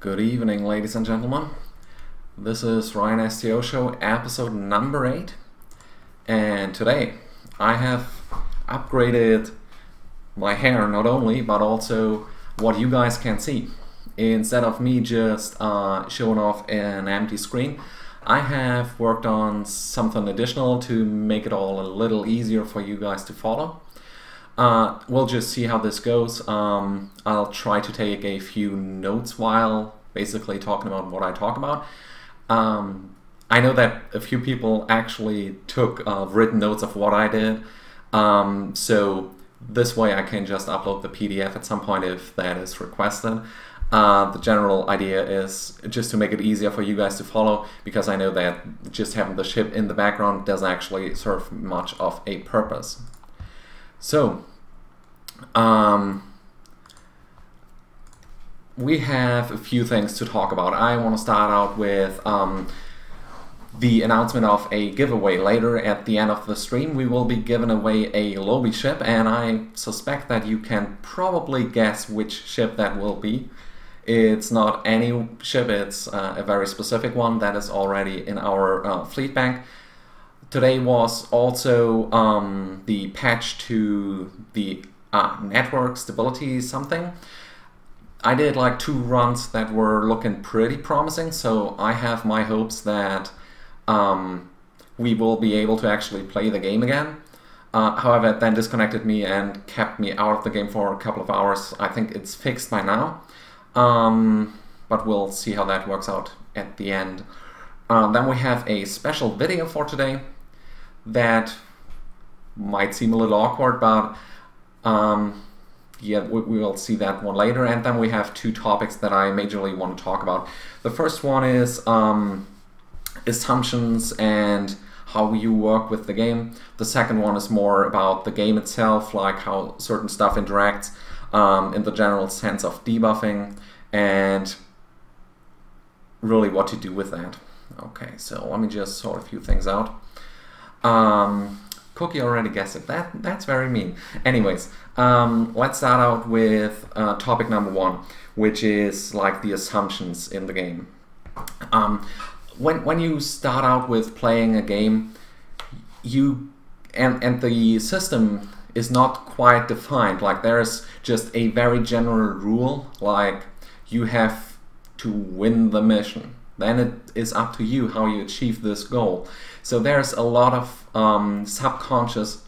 Good evening, ladies and gentlemen. This is RyanSTO Show episode number 8, and today I have upgraded my hair not only, but also what you guys can see. Instead of me just showing off an empty screen, I have worked on something additional to make it all a little easier for you guys to follow. We'll just see how this goes. I'll try to take a few notes while basically talking about what I talk about. I know that a few people actually took written notes of what I did, so this way I can just upload the PDF at some point if that is requested. The general idea is just to make it easier for you guys to follow, because I know that just having the ship in the background doesn't actually serve much of a purpose. So, we have a few things to talk about. I want to start out with the announcement of a giveaway. Later at the end of the stream we will be giving away a lobby ship, and I suspect that you can probably guess which ship that will be. It's not any ship, it's a very specific one that is already in our fleet bank. Today was also the patch to the network stability something. I did like 2 runs that were looking pretty promising, so I have my hopes that we will be able to actually play the game again. However, it then disconnected me and kept me out of the game for a couple of hours. I think it's fixed by now, but we'll see how that works out at the end. Then we have a special video for today that might seem a little awkward, but yeah, we will see that one later. And then we have 2 topics that I majorly want to talk about. The first one is assumptions and how you work with the game. The second one is more about the game itself, like how certain stuff interacts in the general sense of debuffing and really what to do with that. Okay, so let me just sort a few things out. Cookie already guessed it. That's very mean. Anyways, let's start out with topic number 1, which is like the assumptions in the game. When you start out with playing a game, and the system is not quite defined. Like there's just a very general rule, like you have to win the mission. Then it is up to you how you achieve this goal. So there's a lot of subconscious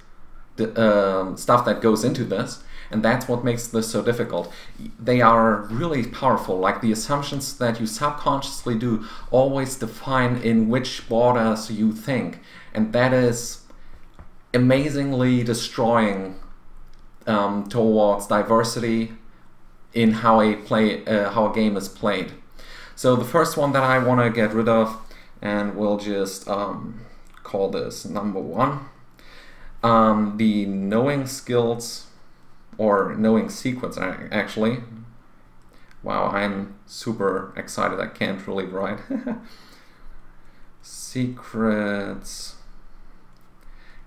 stuff that goes into this, and that's what makes this so difficult. They are really powerful, like the assumptions that you subconsciously do always define in which borders you think, and that is amazingly destroying towards diversity in how a game is played. So the first one that I want to get rid of, and we'll just call this number 1, the knowing skills, or knowing sequence actually. Wow, I'm super excited, I can't really write. Secrets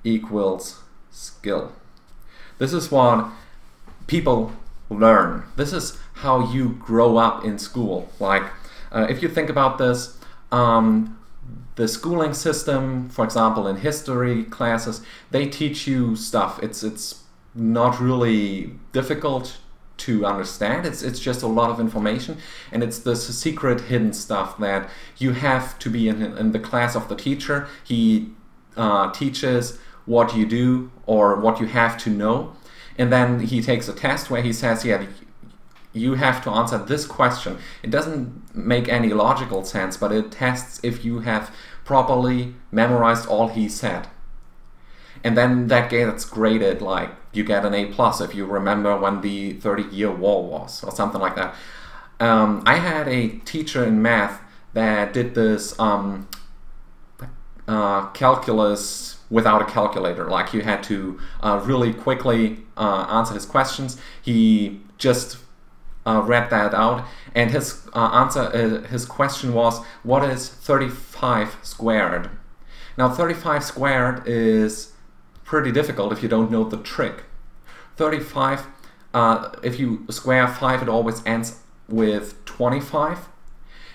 equals skill. This is what people learn. This is how you grow up in school. Like, if you think about this, the schooling system, for example, in history classes, they teach you stuff. It's not really difficult to understand. It's just a lot of information, and it's this secret hidden stuff that you have to be in the class of the teacher. He teaches what you do or what you have to know, and then he takes a test where he says, yeah, you have to answer this question. It doesn't make any logical sense, but it tests if you have properly memorized all he said. And then that gets graded, like you get an A+ if you remember when the 30-year war was, or something like that. I had a teacher in math that did this calculus without a calculator. Like you had to really quickly answer his questions. He just read that out, and his his question was, what is 35 squared? Now 35 squared is pretty difficult if you don't know the trick. 35, if you square 5, it always ends with 25.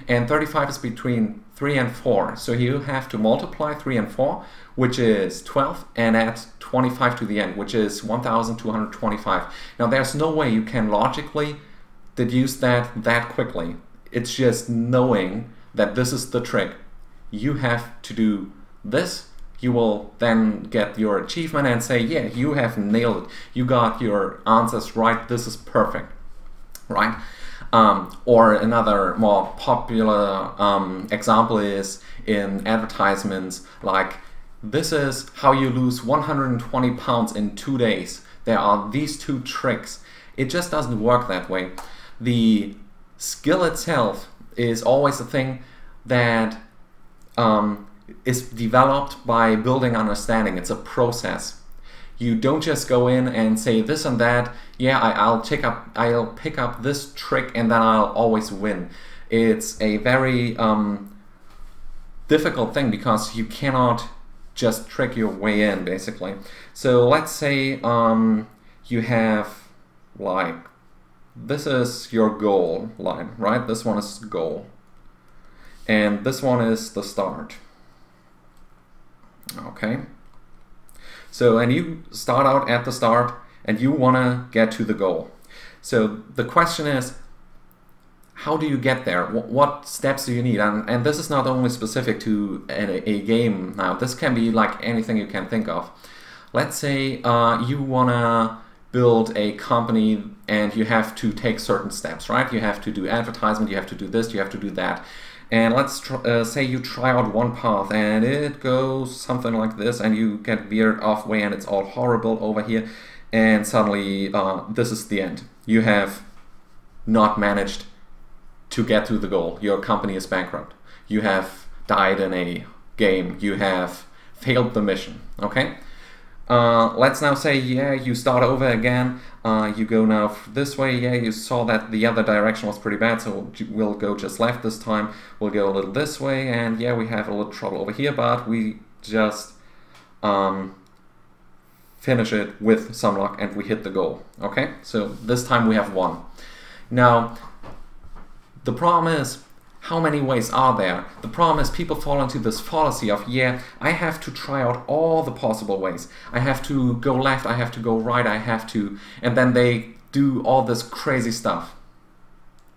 and 35 is between 3 and 4. So you have to multiply 3 and 4, which is 12, and add 25 to the end, which is 1,225. Now there's no way you can logically deduce that quickly. It's just knowing that this is the trick. You have to do this. You will then get your achievement and say, yeah, you have nailed it. You got your answers right. This is perfect, right? Or another more popular example is in advertisements, like, this is how you lose 120 pounds in 2 days. There are these 2 tricks. It just doesn't work that way. The skill itself is always a thing that is developed by building understanding. It's a process. You don't just go in and say this and that, yeah, I'll pick up this trick and then I'll always win. It's a very difficult thing because you cannot just trick your way in, basically. So let's say you have, like, this is your goal line, right? This one is goal. And this one is the start. Okay. So, and you start out at the start and you want to get to the goal. So the question is, how do you get there? What steps do you need? And this is not only specific to a game now. This can be like anything you can think of. Let's say you want to build a company and you have to take certain steps, right? You have to do advertisement, you have to do this, you have to do that. And let's say you try out one path and it goes something like this and you get veered off way and it's all horrible over here, and suddenly this is the end. You have not managed to get to the goal. Your company is bankrupt. You have died in a game. You have failed the mission, okay? Let's now say, yeah, you start over again. You go now this way. Yeah, you saw that the other direction was pretty bad, so we'll go just left this time. We'll go a little this way, and yeah, we have a little trouble over here, but we just finish it with some luck and we hit the goal. Okay, so this time we have won. Now, the problem is, how many ways are there? The problem is people fall into this fallacy of, yeah, I have to try out all the possible ways. I have to go left, I have to go right, I have to, and then they do all this crazy stuff,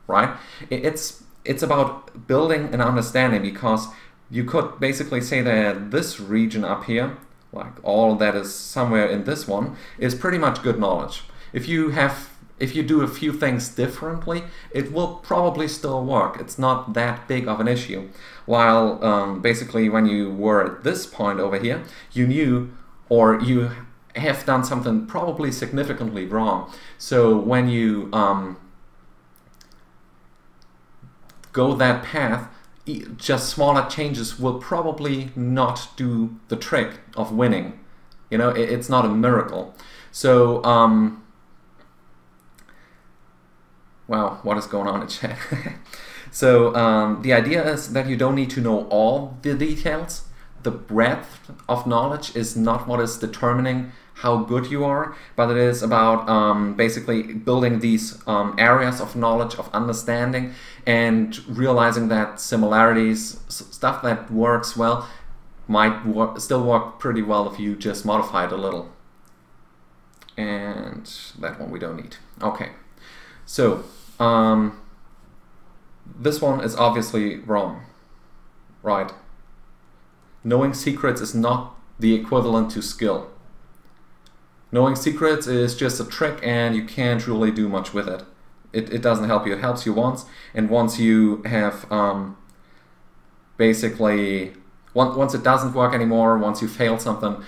right? It's about building an understanding, because you could basically say that this region up here, like all that is somewhere in this one, is pretty much good knowledge. If you do a few things differently, it will probably still work. It's not that big of an issue. While basically when you were at this point over here, you knew, or you have done something probably significantly wrong. So when you go that path, just smaller changes will probably not do the trick of winning. You know, it's not a miracle. So wow, what is going on in chat? So the idea is that you don't need to know all the details. The breadth of knowledge is not what is determining how good you are, but it is about basically building these areas of knowledge, of understanding, and realizing that similarities, stuff that works well, might still work pretty well if you just modify it a little. And that one we don't need. Okay. So, this one is obviously wrong, right? Knowing secrets is not the equivalent to skill. Knowing secrets is just a trick and you can't really do much with it. It doesn't help you. It helps you once, and once you have basically, once it doesn't work anymore, once you failed something,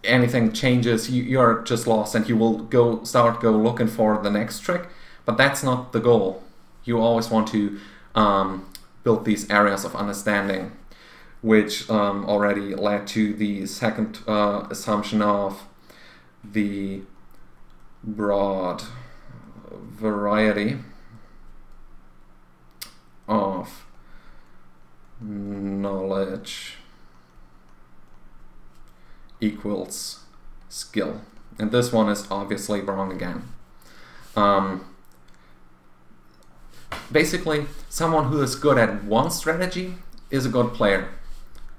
anything changes, you're just lost and you will go looking for the next trick. But that's not the goal. You always want to build these areas of understanding, which already led to the second assumption of the broad variety of knowledge equals skill. And this one is obviously wrong again. basically, someone who is good at one strategy is a good player.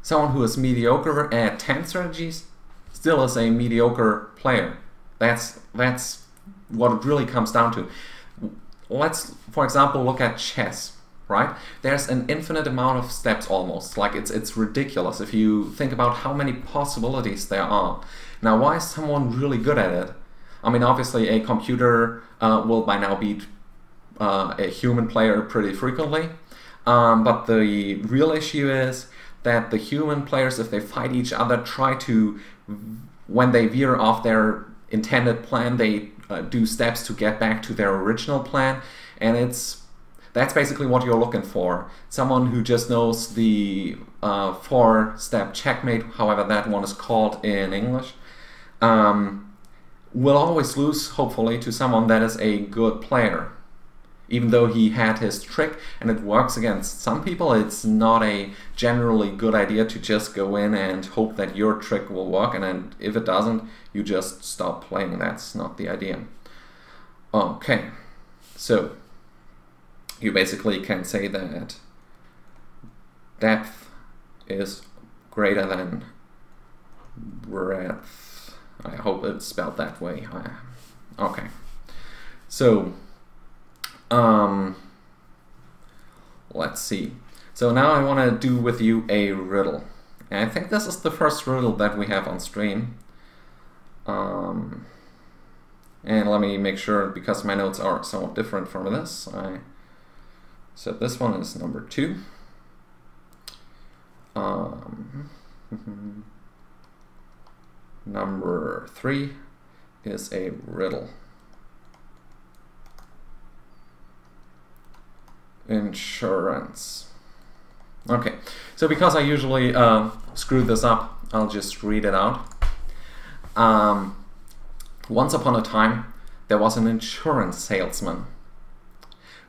Someone who is mediocre at 10 strategies still is a mediocre player. That's what it really comes down to. Let's, for example, look at chess, right? There's an infinite amount of steps almost. Like it's ridiculous if you think about how many possibilities there are. Now, why is someone really good at it? I mean, obviously a computer will by now beat a human player pretty frequently. But the real issue is that the human players, if they fight each other, try to, when they veer off their intended plan, they do steps to get back to their original plan, and that's basically what you're looking for. Someone who just knows the 4-step checkmate, however that one is called in English, will always lose, hopefully, to someone that is a good player. Even though he had his trick and it works against some people, it's not a generally good idea to just go in and hope that your trick will work, and then if it doesn't, you just stop playing. That's not the idea. Okay, so you basically can say that depth is greater than breadth. I hope it's spelled that way. Okay, so let's see. So now I want to do with you a riddle. And I think this is the first riddle that we have on stream. And let me make sure, because my notes are somewhat different from this. I said this one is number 2. Number 3 is a riddle. Insurance. Okay, so because I usually screw this up, I'll just read it out. Once upon a time, there was an insurance salesman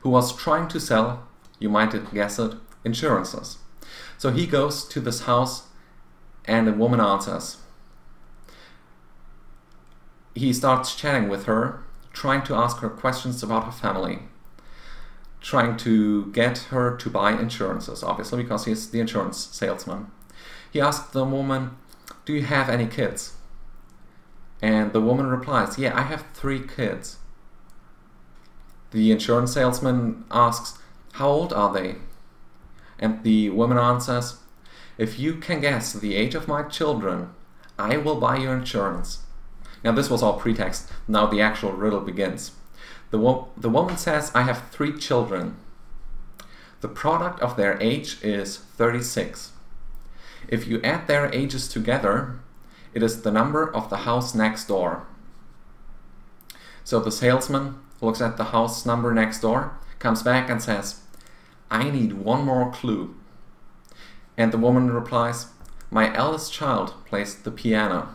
who was trying to sell, you might guess it, insurances. So he goes to this house and a woman answers. He starts chatting with her, trying to ask her questions about her family, trying to get her to buy insurances, obviously, because he's the insurance salesman. He asked the woman, "Do you have any kids?" And the woman replies, "Yeah, I have 3 kids." The insurance salesman asks, "How old are they?" And the woman answers, "If you can guess the age of my children, I will buy your insurance." Now this was all pretext. Now the actual riddle begins. The woman says, "I have 3 children. The product of their age is 36. If you add their ages together, it is the number of the house next door." So the salesman looks at the house number next door, comes back and says, "I need one more clue." And the woman replies, "My eldest child plays the piano."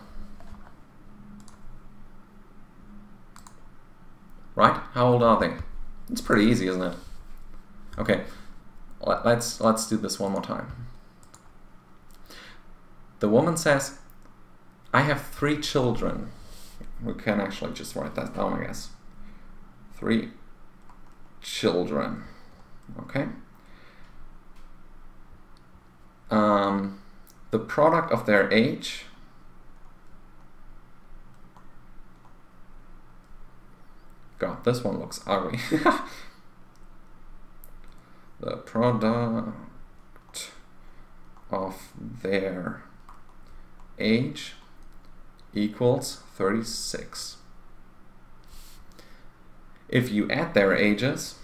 Right? How old are they? It's pretty easy, isn't it? Okay, let's do this one more time. The woman says, "I have 3 children." We can actually just write that down, I guess. 3 children. Okay. The product of their age God, this one looks ugly. The product of their age equals 36. If you add their ages,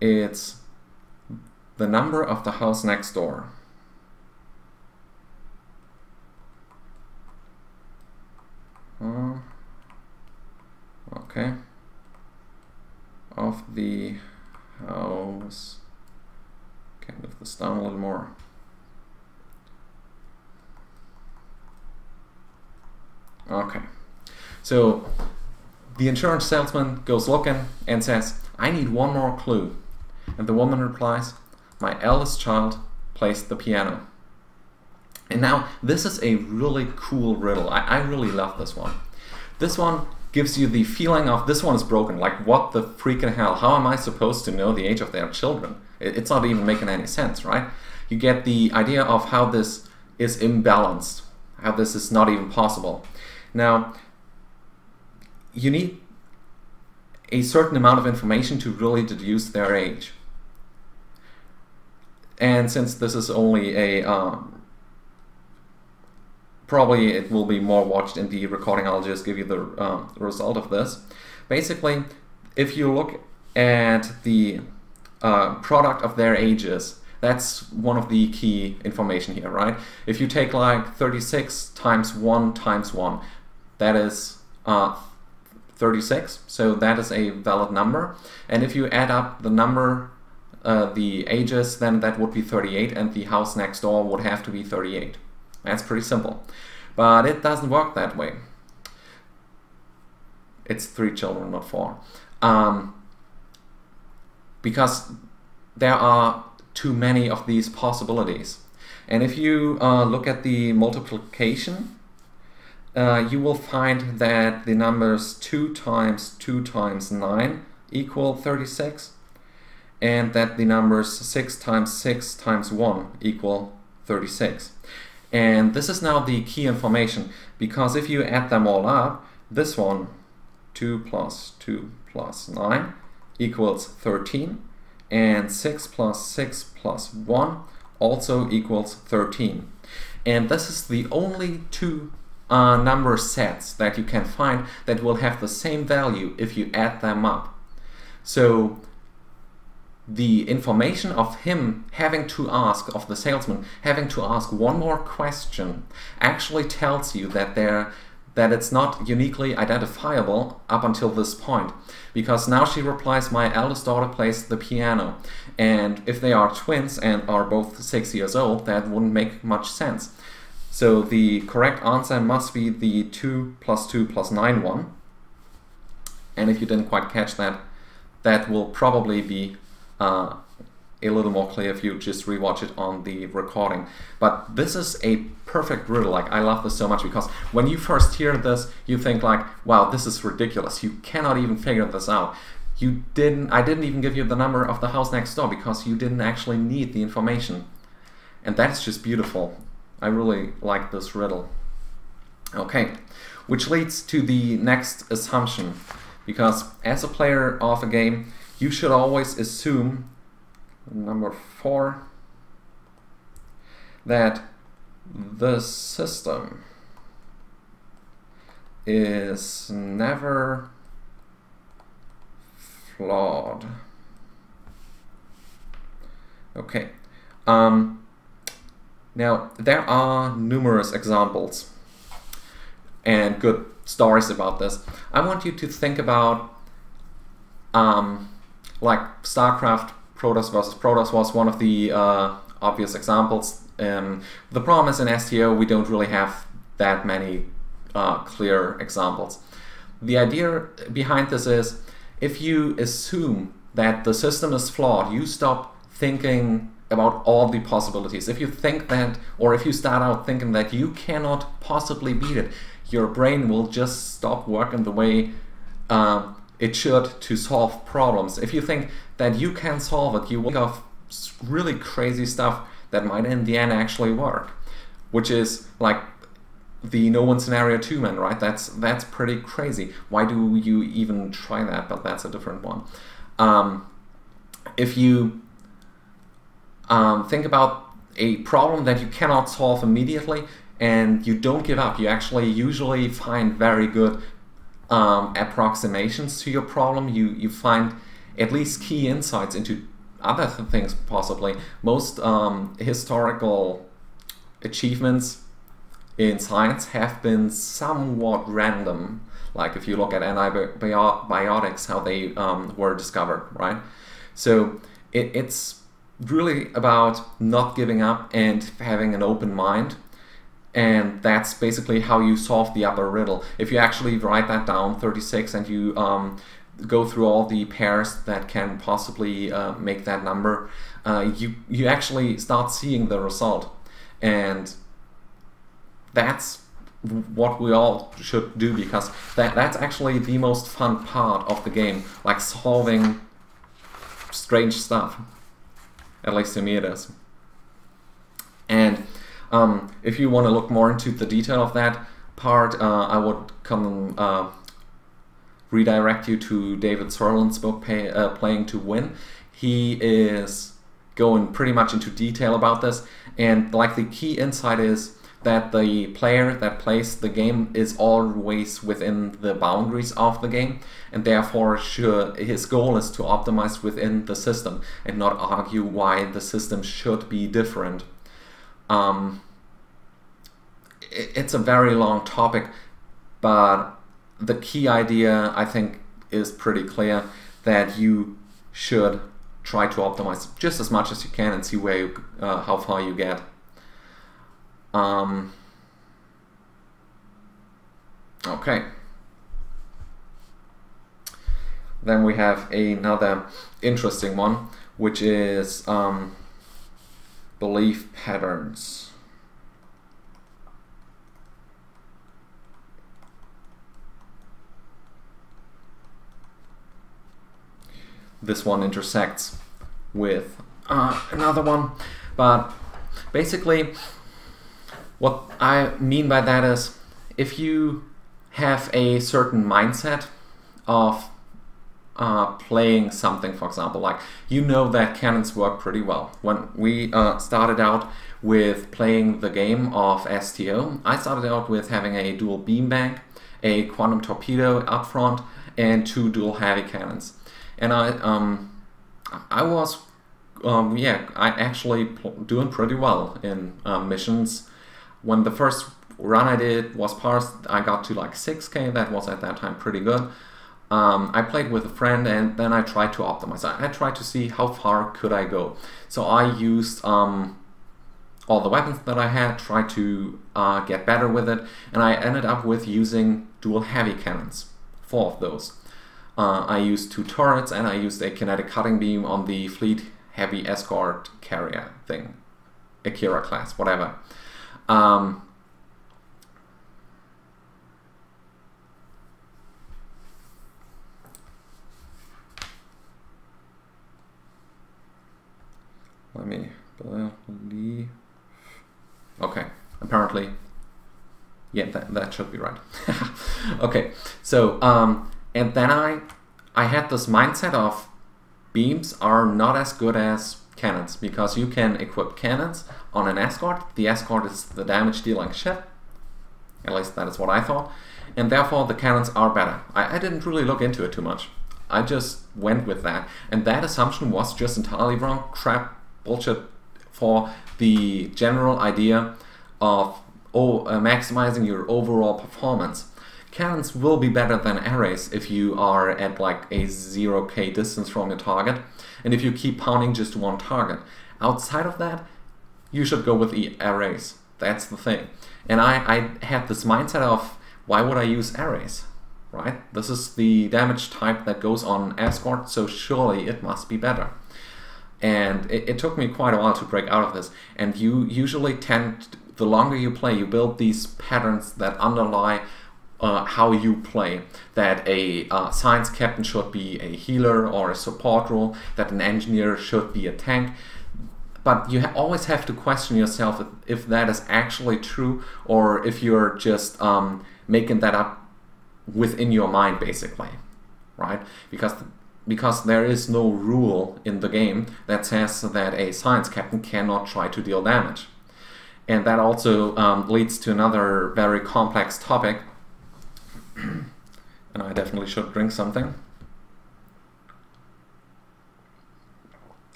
it's the number of the house next door. Okay, of the house, can move this down a little more. Okay, so the insurance salesman goes looking and says, "I need one more clue." And the woman replies, "My eldest child plays the piano." And now this is a really cool riddle. I really love this one. This one gives you the feeling of this one is broken. Like, what the freaking hell? How am I supposed to know the age of their children? It's not even making any sense, right? You get the idea of how this is imbalanced, how this is not even possible. Now, you need a certain amount of information to really deduce their age. And since this is only a probably it will be more watched in the recording, I'll just give you the result of this. Basically, if you look at the product of their ages, that's one of the key information here, right? If you take like 36 times 1 times 1, that is 36, so that is a valid number. And if you add up the number, the ages, then that would be 38, and the house next door would have to be 38. That's pretty simple. But it doesn't work that way. It's 3 children, not 4. Because there are too many of these possibilities. And if you look at the multiplication, you will find that the numbers 2 times 2 times 9 equal 36, and that the numbers 6 times 6 times 1 equal 36. And this is now the key information, because if you add them all up, this one, 2 plus 2 plus 9 equals 13, and 6 plus 6 plus 1 also equals 13. And this is the only two number sets that you can find that will have the same value if you add them up. So the information of him having to ask, of the salesman having to ask one more question, actually tells you that it's not uniquely identifiable up until this point. Because now she replies, my eldest daughter plays the piano. And if they are twins and are both 6 years old, that wouldn't make much sense. So the correct answer must be the 2 plus 2 plus 9 one. And if you didn't quite catch that, that will probably be a little more clear if you just rewatch it on the recording. But this is a perfect riddle. Like, I love this so much, because when you first hear this, you think like, wow, this is ridiculous. You cannot even figure this out. I didn't even give you the number of the house next door, because you didn't actually need the information. And that's just beautiful. I really like this riddle. Okay, which leads to the next assumption, because as a player of a game, you should always assume, number 4, that the system is never flawed. Okay. Now, there are numerous examples and good stories about this. I want you to think about like StarCraft, Protoss versus Protoss was one of the obvious examples. The problem is in STO we don't really have that many clear examples. The idea behind this is, if you assume that the system is flawed, you stop thinking about all the possibilities. If you think that, or if you start out thinking that you cannot possibly beat it, your brain will just stop working the way it should to solve problems. If you think that you can solve it, you will think of really crazy stuff that might in the end actually work, which is like the no win scenario 2 man, right? That's pretty crazy. Why do you even try that? But that's a different one. If you think about a problem that you cannot solve immediately and you don't give up, you actually usually find very good approximations to your problem. You find at least key insights into other things possibly. Most historical achievements in science have been somewhat random. Like if you look at antibiotics, how they were discovered, right? So it's really about not giving up and having an open mind. And that's basically how you solve the upper riddle. If you actually write that down, 36, and you go through all the pairs that can possibly make that number, you actually start seeing the result. And that's what we all should do, because that's actually the most fun part of the game, like solving strange stuff. At least to me it is. And if you want to look more into the detail of that part, I would redirect you to David Sirlin's book, Playing to Win. He is going pretty much into detail about this, and like the key insight is that the player that plays the game is always within the boundaries of the game, and therefore his goal is to optimize within the system and not argue why the system should be different. It's a very long topic, but the key idea, I think, is pretty clear, that you should try to optimize just as much as you can and see where how far you get. Okay. Then we have another interesting one, which is belief patterns. This one intersects with another one, but basically what I mean by that is, if you have a certain mindset of playing something, for example, like you know that cannons work pretty well. When we started out with playing the game of STO, I started out with having a dual beambank, a quantum torpedo up front, and 2 dual heavy cannons. And I was actually doing pretty well in missions. When the first run I did was parsed, I got to like 6k. That was at that time pretty good. I played with a friend, and then I tried to optimize. I tried to see how far could I go. So I used all the weapons that I had, tried to get better with it, and I ended up with using dual heavy cannons, 4 of those. I used 2 turrets, and I used a kinetic cutting beam on the fleet heavy escort carrier thing, Akira class, whatever. Let me believe. Okay, apparently, yeah, that should be right. Okay, so and then I had this mindset of beams are not as good as cannons, because you can equip cannons on an escort. The escort is the damage dealing ship, at least that is what I thought, and therefore the cannons are better. I didn't really look into it too much. I just went with that, and that assumption was just entirely wrong. Crap, bullshit for the general idea of maximizing your overall performance. Cannons will be better than arrays if you are at like a 0k distance from your target, and if you keep pounding just one target. Outside of that, you should go with the arrays. That's the thing. And I had this mindset of, why would I use arrays? Right? This is the damage type that goes on escort, so surely it must be better. And it took me quite a while to break out of this. And you usually tend, the longer you play, you build these patterns that underlie how you play. That a science captain should be a healer or a support role, that an engineer should be a tank. But you always have to question yourself if that is actually true, or if you're just making that up within your mind, basically, right? Because there is no rule in the game that says that a science captain cannot try to deal damage. And that also leads to another very complex topic. And I definitely should drink something.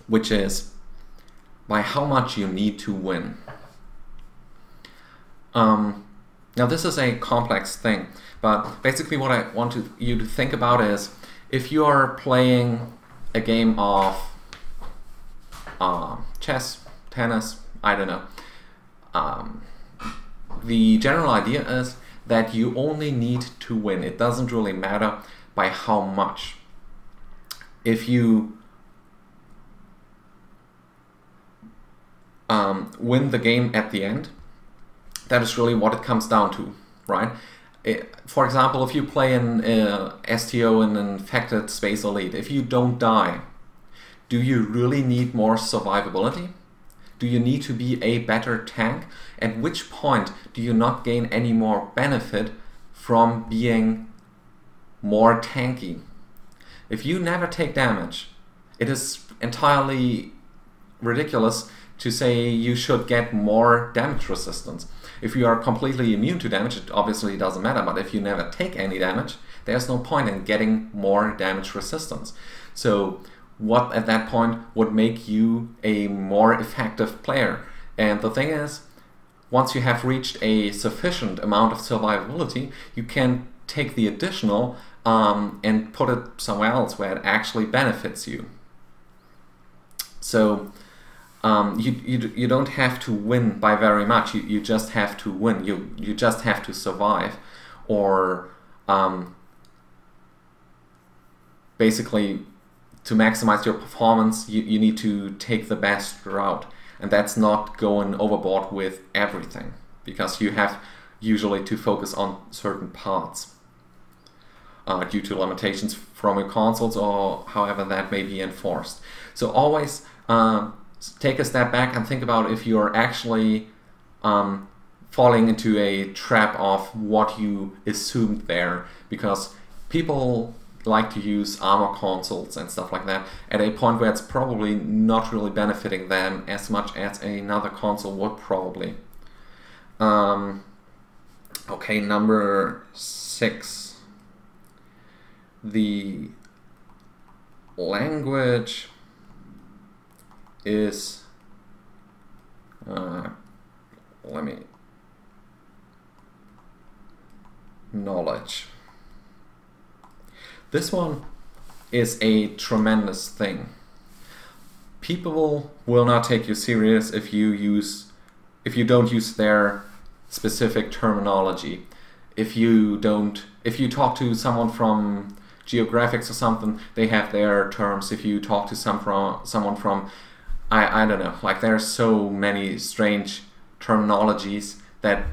Which is by how much you need to win. Now this is a complex thing, but basically what I want you to think about is, if you are playing a game of chess, tennis, I don't know, the general idea is that you only need to win. It doesn't really matter by how much. If you win the game at the end. That is really what it comes down to, right? For example, if you play an STO in an infected Space Elite, if you don't die, do you really need more survivability? Do you need to be a better tank? At which point do you not gain any more benefit from being more tanky? If you never take damage, it is entirely ridiculous to say you should get more damage resistance. If you are completely immune to damage, it obviously doesn't matter, but if you never take any damage, there's no point in getting more damage resistance. So what at that point would make you a more effective player? And the thing is, once you have reached a sufficient amount of survivability, you can take the additional and put it somewhere else where it actually benefits you. So you don't have to win by very much. You just have to win. You just have to survive, or basically to maximize your performance, you need to take the best route, and that's not going overboard with everything, because you have usually to focus on certain parts due to limitations from your consoles or however that may be enforced. So always take a step back and think about if you're actually falling into a trap of what you assumed there, because people like to use armor consoles and stuff like that at a point where it's probably not really benefiting them as much as another console would probably. Okay, number 6. The language is knowledge. This one is a tremendous thing. People will not take you serious if you don't use their specific terminology. If you talk to someone from geographics or something, they have their terms. If you talk to someone from I don't know, like there's so many strange terminologies that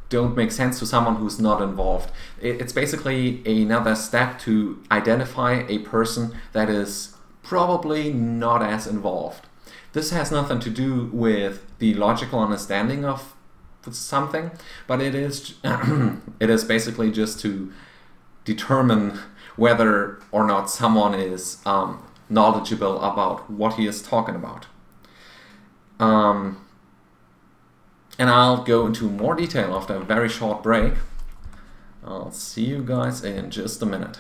don't make sense to someone who's not involved. It's basically another step to identify a person that is probably not as involved. This has nothing to do with the logical understanding of something, but it is it is basically just to determine whether or not someone is knowledgeable about what he is talking about. And I'll go into more detail after a very short break. I'll see you guys in just a minute.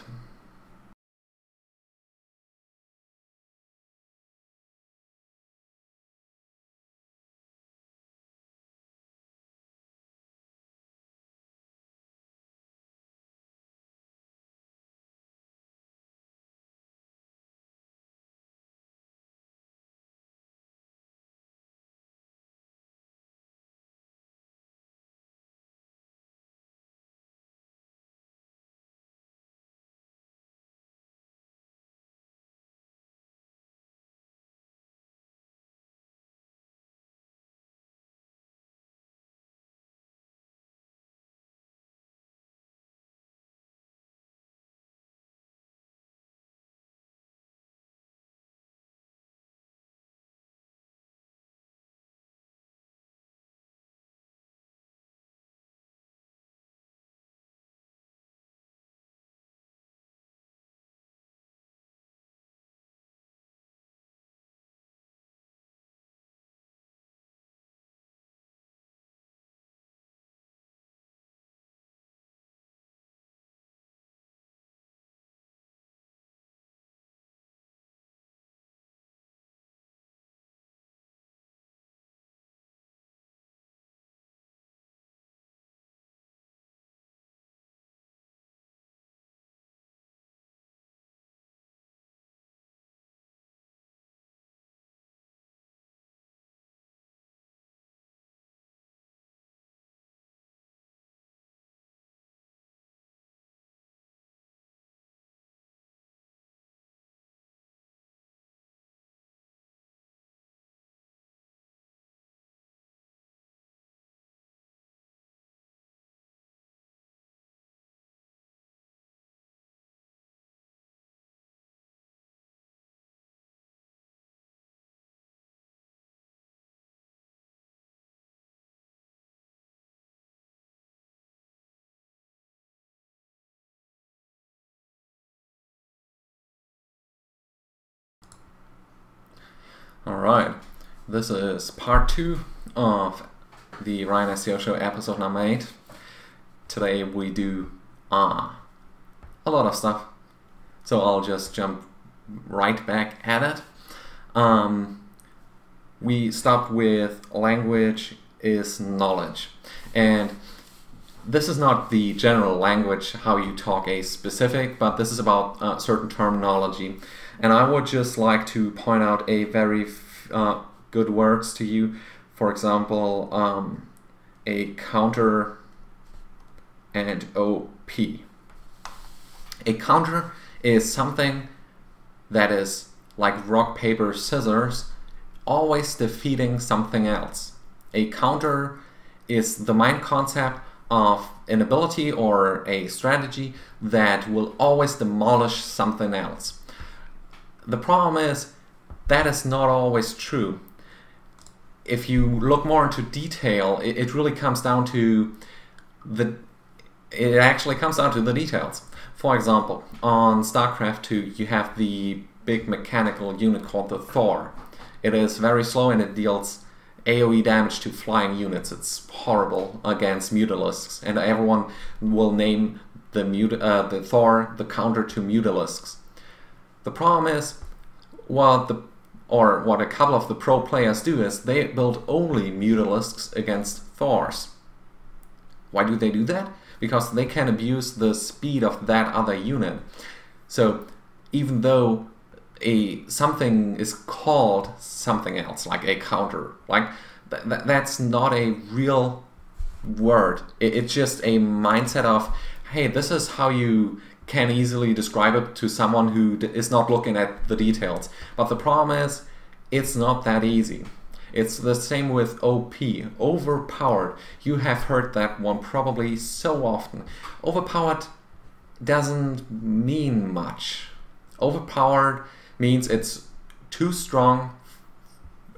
Alright, this is part 2 of the RyanSTO show, episode number 8. Today we do a lot of stuff, so I'll just jump right back at it. We stopped with language is knowledge, and this is not the general language, how you talk a specific, but this is about certain terminology. And I would just like to point out a very good words to you. For example, a counter and OP. A counter is something that is like rock, paper, scissors, always defeating something else. A counter is the mind concept of an ability or a strategy that will always demolish something else. The problem is that is not always true. If you look more into detail, it really comes down to the details. For example, on StarCraft 2 you have the big mechanical unit called the Thor. It is very slow and it deals AoE damage to flying units. It's horrible against Mutalisks, and everyone will name the Thor the counter to Mutalisks. The problem is, what a couple of the pro players do is they build only Mutalisks against Thors. Why do they do that? Because they can abuse the speed of that other unit. So even though something is called something else, like a counter, like that's not a real word. It's just a mindset of, hey, this is how you can easily describe it to someone who is not looking at the details. But the problem is, it's not that easy. It's the same with OP, overpowered. You have heard that one probably so often. Overpowered doesn't mean much. Overpowered means it's too strong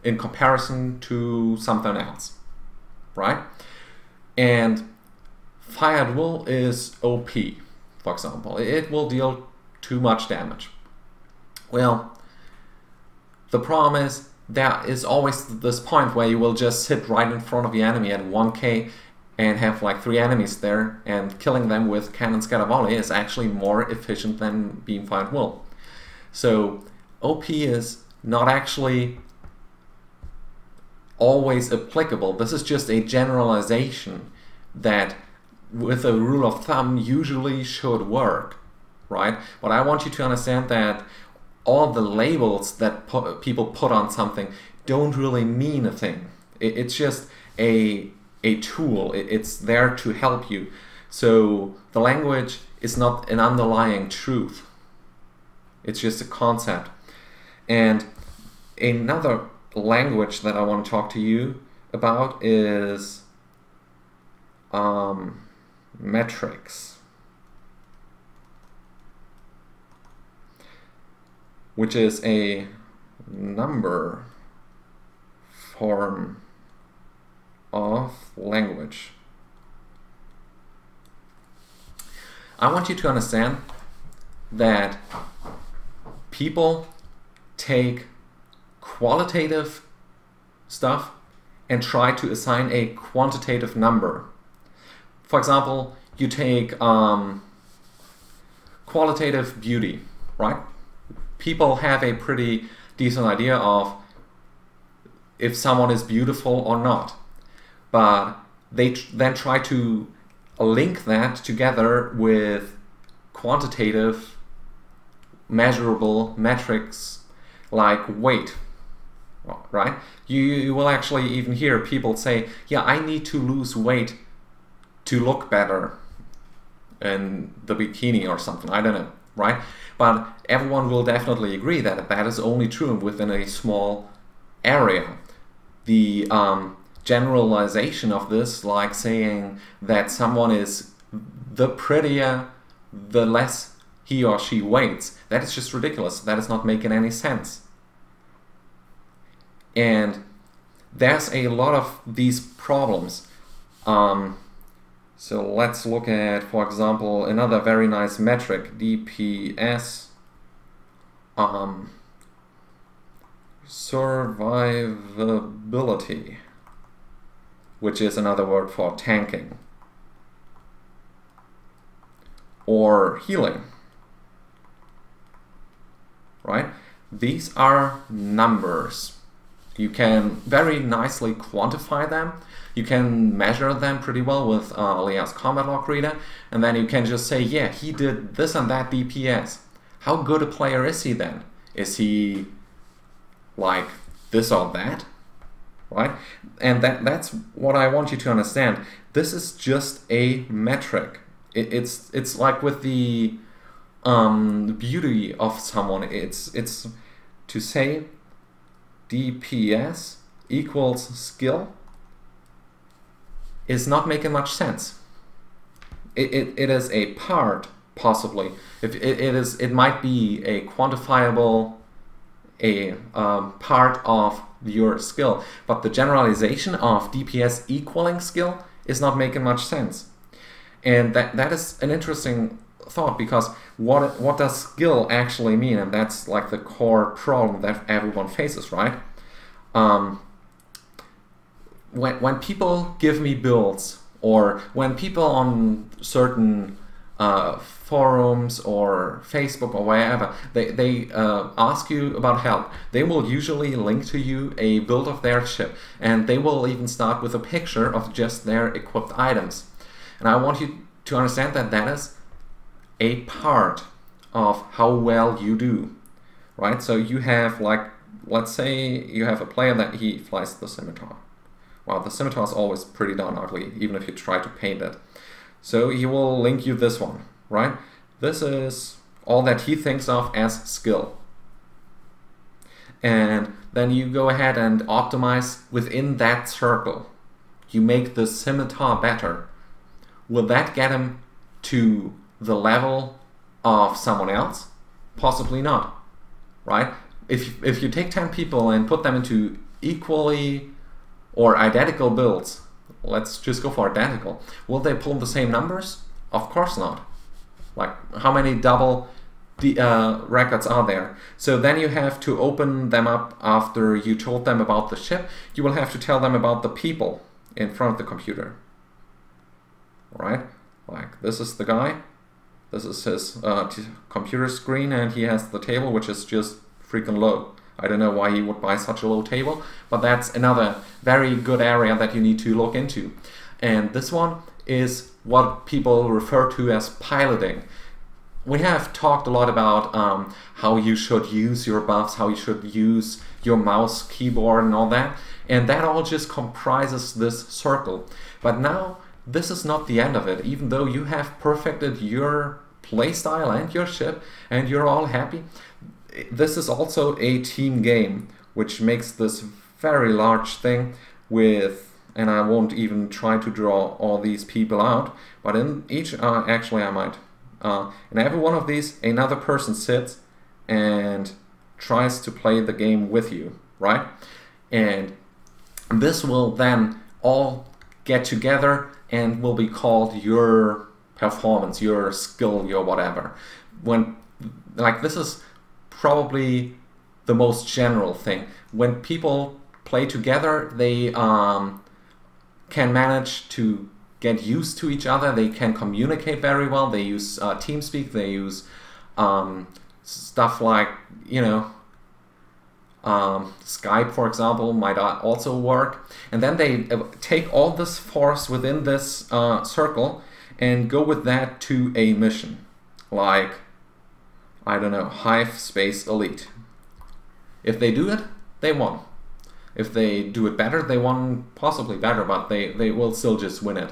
in comparison to something else, right? And Fire at Will is OP, for example. It will deal too much damage. Well, the problem is there is always this point where you will just sit right in front of the enemy at 1k and have like 3 enemies there, and killing them with cannon scatter volley is actually more efficient than being Fire at Will. So OP is not actually always applicable. This is just a generalization that with a rule of thumb usually should work, right? But I want you to understand that all the labels that people put on something don't really mean a thing. It's just a tool. It's there to help you. So the language is not an underlying truth. It's just a concept. And another language that I want to talk to you about is metrics, which is a number form of language. I want you to understand that people take qualitative stuff and try to assign a quantitative number. For example, you take qualitative beauty, right? People have a pretty decent idea of if someone is beautiful or not, but they then try to link that together with quantitative measurable metrics like weight, right? You will actually even hear people say, yeah, I need to lose weight to look better in the bikini or something, I don't know, right? But everyone will definitely agree that that is only true within a small area. The generalization of this, like saying that someone is the prettier, the less he or she weighs, that is just ridiculous. That is not making any sense. And there's a lot of these problems. So let's look at, for example, another very nice metric, DPS survivability, which is another word for tanking, or healing, right? These are numbers. You can very nicely quantify them. You can measure them pretty well with Leah's combat log reader, and then you can just say, yeah, he did this and that DPS. How good a player is he then? Is he like this or that? Right? And that's what I want you to understand. This is just a metric. It's like with the beauty of someone. It's to say DPS equals skill is not making much sense. It is a part, possibly. If it might be a quantifiable part of your skill, but the generalization of DPS equaling skill is not making much sense. And that is an interesting thought, because what does skill actually mean? And that's like the core problem that everyone faces, right? When people give me builds, or when people on certain forums or Facebook or wherever, they ask you about help, they will usually link to you a build of their ship, and they will even start with a picture of just their equipped items. And I want you to understand that that is a part of how well you do, right? So you have, like, let's say you have a player that he flies the scimitar. Well, the scimitar is always pretty darn ugly, even if you try to paint it. So he will link you this one, right? This is all that he thinks of as skill. And then you go ahead and optimize within that circle. You make the scimitar better. Will that get him to the level of someone else? Possibly not, right? If you take 10 people and put them into equally or identical builds, let's just go for identical, will they pull the same numbers? Of course not. Like, how many double records are there? So then you have to open them up after you told them about the ship. You will have to tell them about the people in front of the computer. Right? Like, this is the guy, this is his computer screen, and he has the table, which is just freaking low. I don't know why he would buy such a low table, but that's another very good area that you need to look into. And this one is what people refer to as piloting. We have talked a lot about how you should use your buffs, how you should use your mouse, keyboard, and all that, and that all just comprises this circle. But now, this is not the end of it. Even though you have perfected your playstyle and your ship, and you're all happy, this is also a team game, which makes this very large thing with, and I won't even try to draw all these people out, but in each, actually I might, in every one of these, another person sits and tries to play the game with you, right? And this will then all get together and will be called your performance, your skill, your whatever. When, like, this is probably the most general thing. When people play together, they can manage to get used to each other, they can communicate very well, they use TeamSpeak, they use stuff like, you know, Skype, for example, might also work. And then they take all this force within this circle and go with that to a mission. Like, I don't know, Hive Space Elite. If they do it, they won. If they do it better, they won possibly better, but they will still just win it.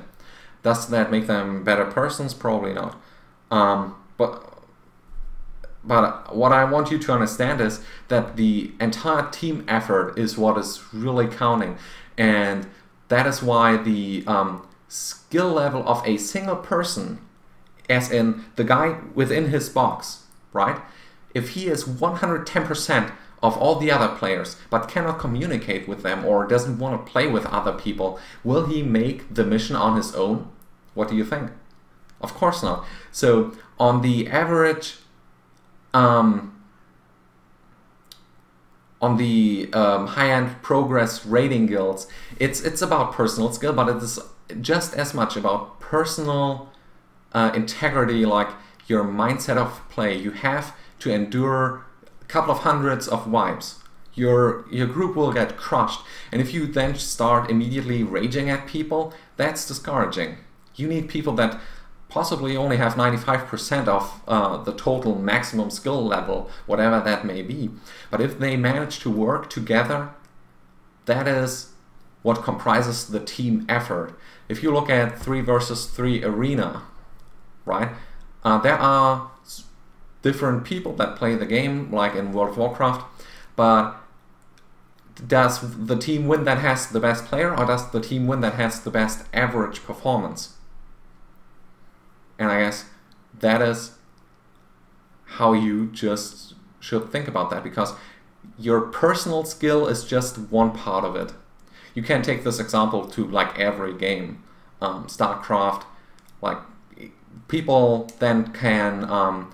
Does that make them better persons? Probably not. But what I want you to understand is that the entire team effort is what is really counting. And that is why the skill level of a single person, as in the guy within his box, right? If he is 110% of all the other players, but cannot communicate with them or doesn't want to play with other people, will he make the mission on his own? What do you think? Of course not. So on the average on the high-end progress rating guilds, it's about personal skill, but it is just as much about personal integrity, like your mindset of play. You have to endure a couple of hundreds of wipes. Your group will get crushed, and if you then start immediately raging at people, that's discouraging. You need people that possibly only have 95% of the total maximum skill level, whatever that may be. But if they manage to work together, that is what comprises the team effort. If you look at 3 versus 3 arena, right, there are different people that play the game, like in World of Warcraft, but does the team win that has the best player, or does the team win that has the best average performance? And I guess that is how you just should think about that, because your personal skill is just one part of it. You can take this example to like every game. StarCraft, like people then can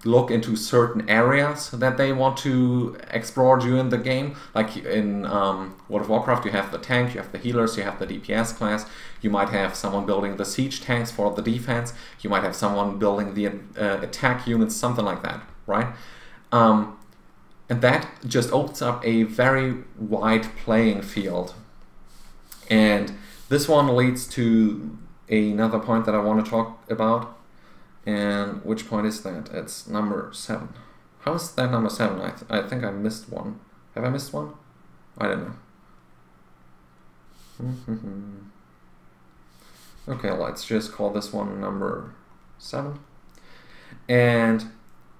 look into certain areas that they want to explore during the game. Like in World of Warcraft, you have the tank, you have the healers, you have the DPS class. You might have someone building the siege tanks for the defense. You might have someone building the attack units, something like that, right? And that just opens up a very wide playing field. And this one leads to another point that I want to talk about. And which point is that? It's number 7. How is that number 7? I think I missed one. Have I missed one? I don't know. Okay, let's just call this one number 7. And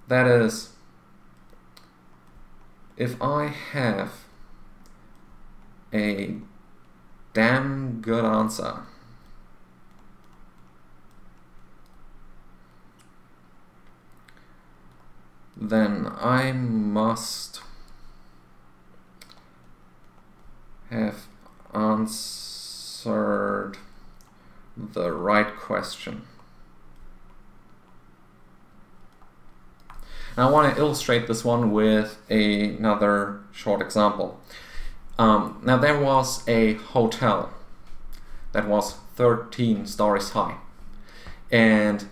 that is, if I have a damn good answer, then I must have answered the right question. And I want to illustrate this one with another short example. Now there was a hotel that was 13 stories high, and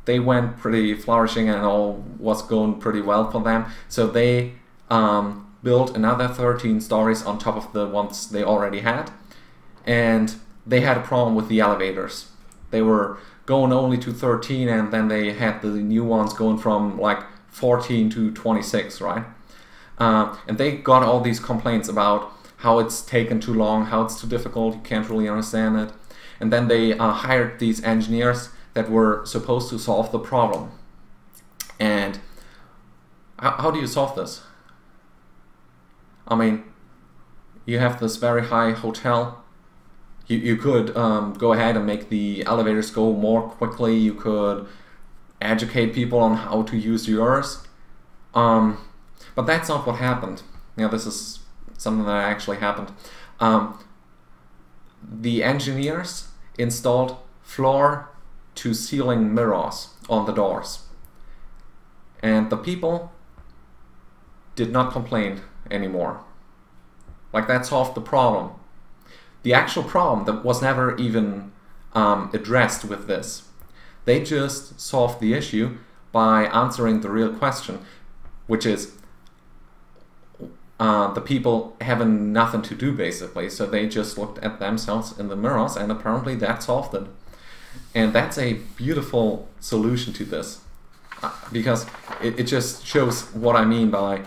they went pretty flourishing and all was going pretty well for them. So they built another 13 stories on top of the ones they already had. And they had a problem with the elevators. They were going only to 13, and then they had the new ones going from like 14 to 26, right? And they got all these complaints about how it's taken too long, how it's too difficult, you can't really understand it. And then they hired these engineers that were supposed to solve the problem. And how do you solve this? I mean, you have this very high hotel. You could go ahead and make the elevators go more quickly. You could educate people on how to use yours. But that's not what happened. You know, this is something that actually happened. The engineers installed floor-to-ceiling mirrors on the doors. And the people did not complain anymore. Like, that solved the problem. The actual problem that was never even addressed with this. They just solved the issue by answering the real question, which is the people having nothing to do, basically. So they just looked at themselves in the mirrors, and apparently that solved it. And that's a beautiful solution to this, because it just shows what I mean by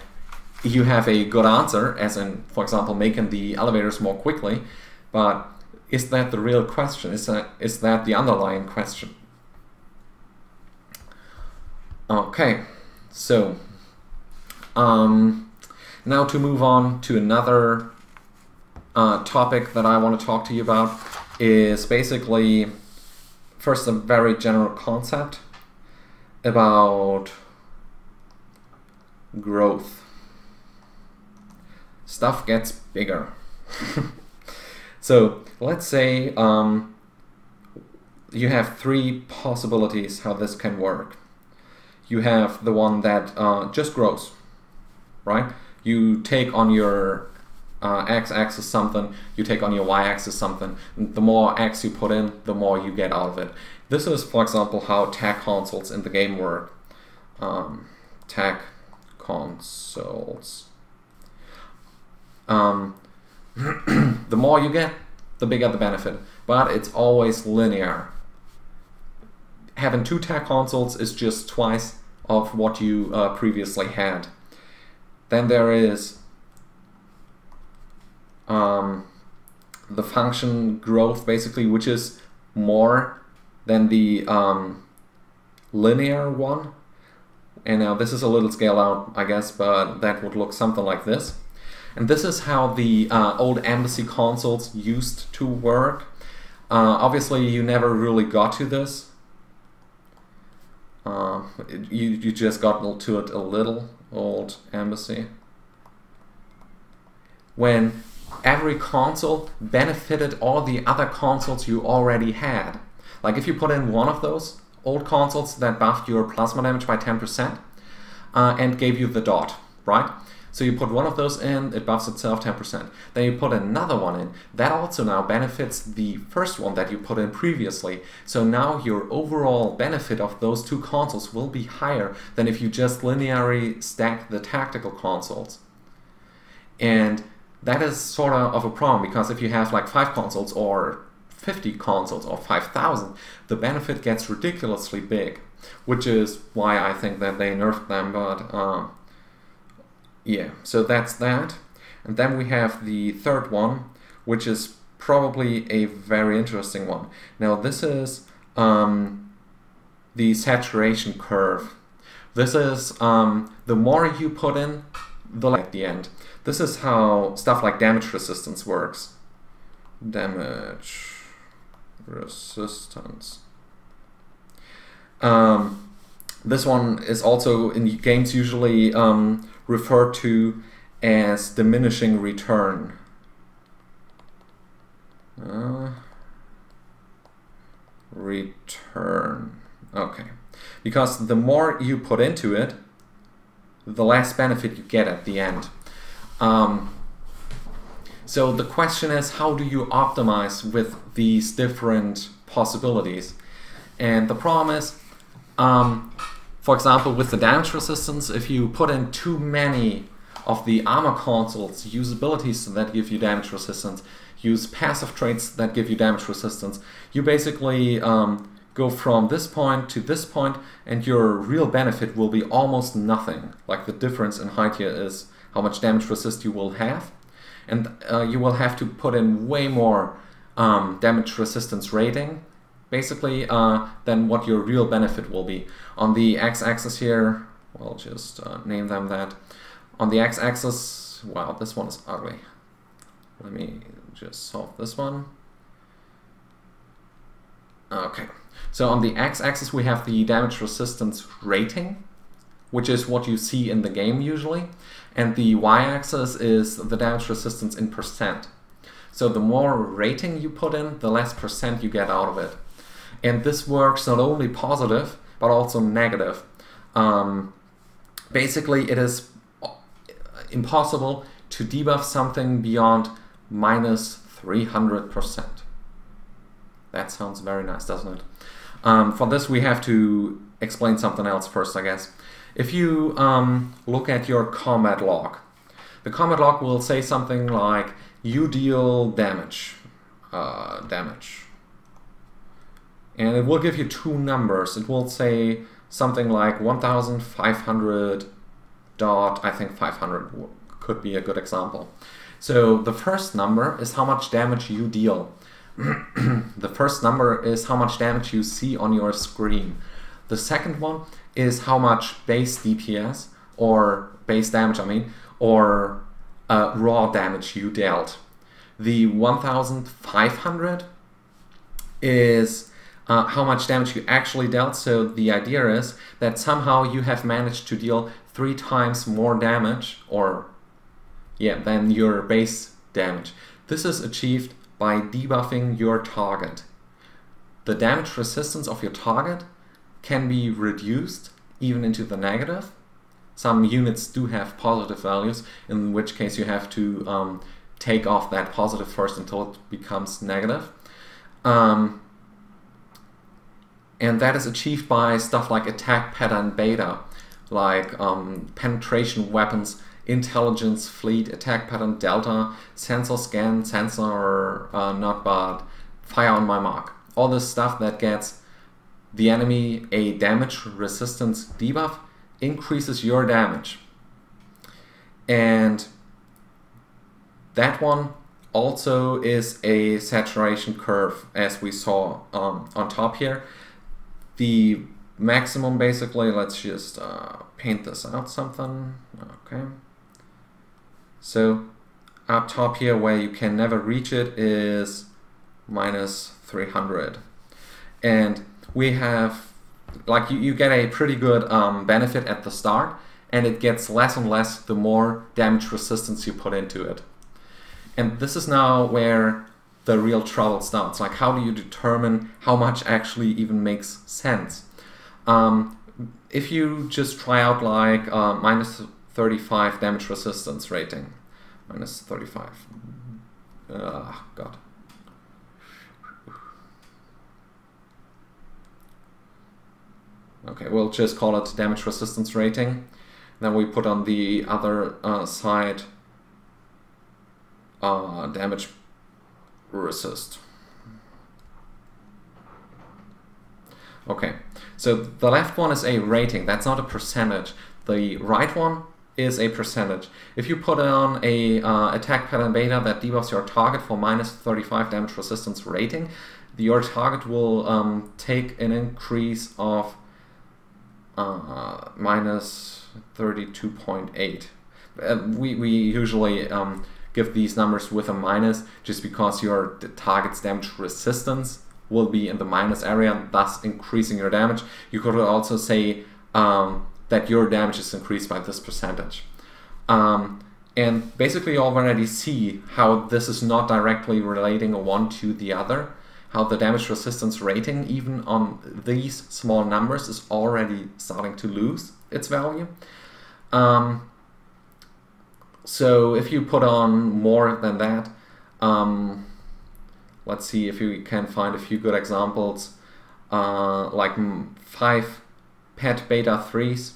you have a good answer, as in, for example, making the elevators more quickly, but is that the real question? Is that the underlying question? Okay, so now to move on to another topic that I want to talk to you about is basically first a very general concept about growth. Stuff gets bigger. So let's say you have 3 possibilities how this can work. You have the one that just grows. right? You take on your x-axis something, you take on your y-axis something, and the more x you put in, the more you get out of it. This is, for example, how tag consoles in the game work. Tag consoles. The more you get, the bigger the benefit, but it's always linear. Having 2 tag consoles is just twice of what you previously had. Then there is the function growth, basically, which is more than the linear one. And now this is a little scaled out, I guess, but that would look something like this. And this is how the old embassy consoles used to work. Obviously, you never really got to this. You just got to it a little, old embassy. When every console benefited all the other consoles you already had. Like if you put in one of those old consoles that buffed your plasma damage by 10% and gave you the dot, right? So you put one of those in, it buffs itself 10%. Then you put another one in. That also now benefits the first one that you put in previously. So now your overall benefit of those 2 consoles will be higher than if you just linearly stack the tactical consoles. And that is sort of a problem, because if you have like 5 consoles or 50 consoles or 5,000, the benefit gets ridiculously big, which is why I think that they nerfed them, but yeah, so that's that. And then we have the third one, which is probably a very interesting one. Now this is the saturation curve. This is the more you put in, the less at the end. This is how stuff like damage resistance works. Damage resistance. This one is also in games usually referred to as diminishing return. Return. Okay. Because the more you put into it, the less benefit you get at the end. So the question is, how do you optimize with these different possibilities? And the problem is, for example, with the damage resistance, if you put in too many of the armor consoles, use abilities that give you damage resistance, use passive traits that give you damage resistance, you basically go from this point to this point, and your real benefit will be almost nothing. Like the difference in height here is how much damage resist you will have, and you will have to put in way more damage resistance rating, basically, than what your real benefit will be. On the x-axis here, we'll just name them that. On the x-axis, wow, this one is ugly. Let me just solve this one. Okay, so on the x-axis we have the damage resistance rating, which is what you see in the game usually, and the y-axis is the damage resistance in percent. So the more rating you put in, the less percent you get out of it. And this works not only positive, but also negative. Basically, it is impossible to debuff something beyond minus 300%. That sounds very nice, doesn't it? For this, we have to explain something else first, I guess. If you look at your combat log, the combat log will say something like, you deal damage. And it will give you 2 numbers. It will say something like 1,500 dot, I think 500 could be a good example. So the first number is how much damage you deal. The first number is how much damage you see on your screen. The second one is how much base DPS, or base damage I mean, or raw damage you dealt. The 1,500 is how much damage you actually dealt. So the idea is that somehow you have managed to deal 3 times more damage, or yeah, than your base damage. This is achieved by debuffing your target. The damage resistance of your target can be reduced even into the negative some units do have positive values, in which case you have to take off that positive first until it becomes negative. And that is achieved by stuff like attack pattern beta, like penetration weapons, intelligence fleet, attack pattern delta, sensor scan, sensor not bad, fire on my mark. All this stuff that gets the enemy a damage resistance debuff increases your damage. And that one also is a saturation curve, as we saw on top here. The maximum, basically, let's just paint this out something. Okay. So up top here, where you can never reach it, is minus 300. And we have, like, you get a pretty good benefit at the start, and it gets less and less the more damage resistance you put into it. And this is now where the real trouble starts. Like, how do you determine how much actually even makes sense? If you just try out like minus 35 damage resistance rating, minus 35, God. Okay, we'll just call it damage resistance rating. Then we put on the other side damage resist. Okay, so the left one is a rating, that's not a percentage. The right one is a percentage. If you put on a attack pattern beta that debuffs your target for minus 35 damage resistance rating, your target will take an increase of minus 32.8. We usually give these numbers with a minus just because your target's damage resistance will be in the minus area, thus increasing your damage. You could also say that your damage is increased by this percentage. And basically you already see how this is not directly relating one to the other, how the damage resistance rating, even on these small numbers, is already starting to lose its value. So if you put on more than that, let's see if you can find a few good examples, like 5 pet beta 3s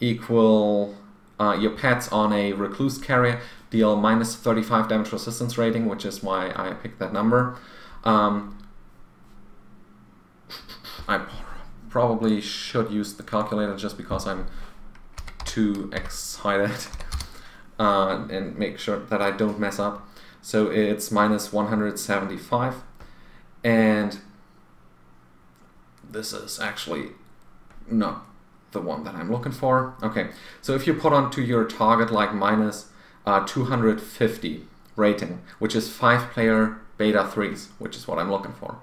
equal your pets on a recluse carrier deal minus 35 damage resistance rating, which is why I picked that number. I probably should use the calculator just because I'm too excited and make sure that I don't mess up. So it's minus 175, and this is actually not the one that I'm looking for. Okay, so if you put onto your target like minus 250 rating, which is 5-player beta 3s, which is what I'm looking for,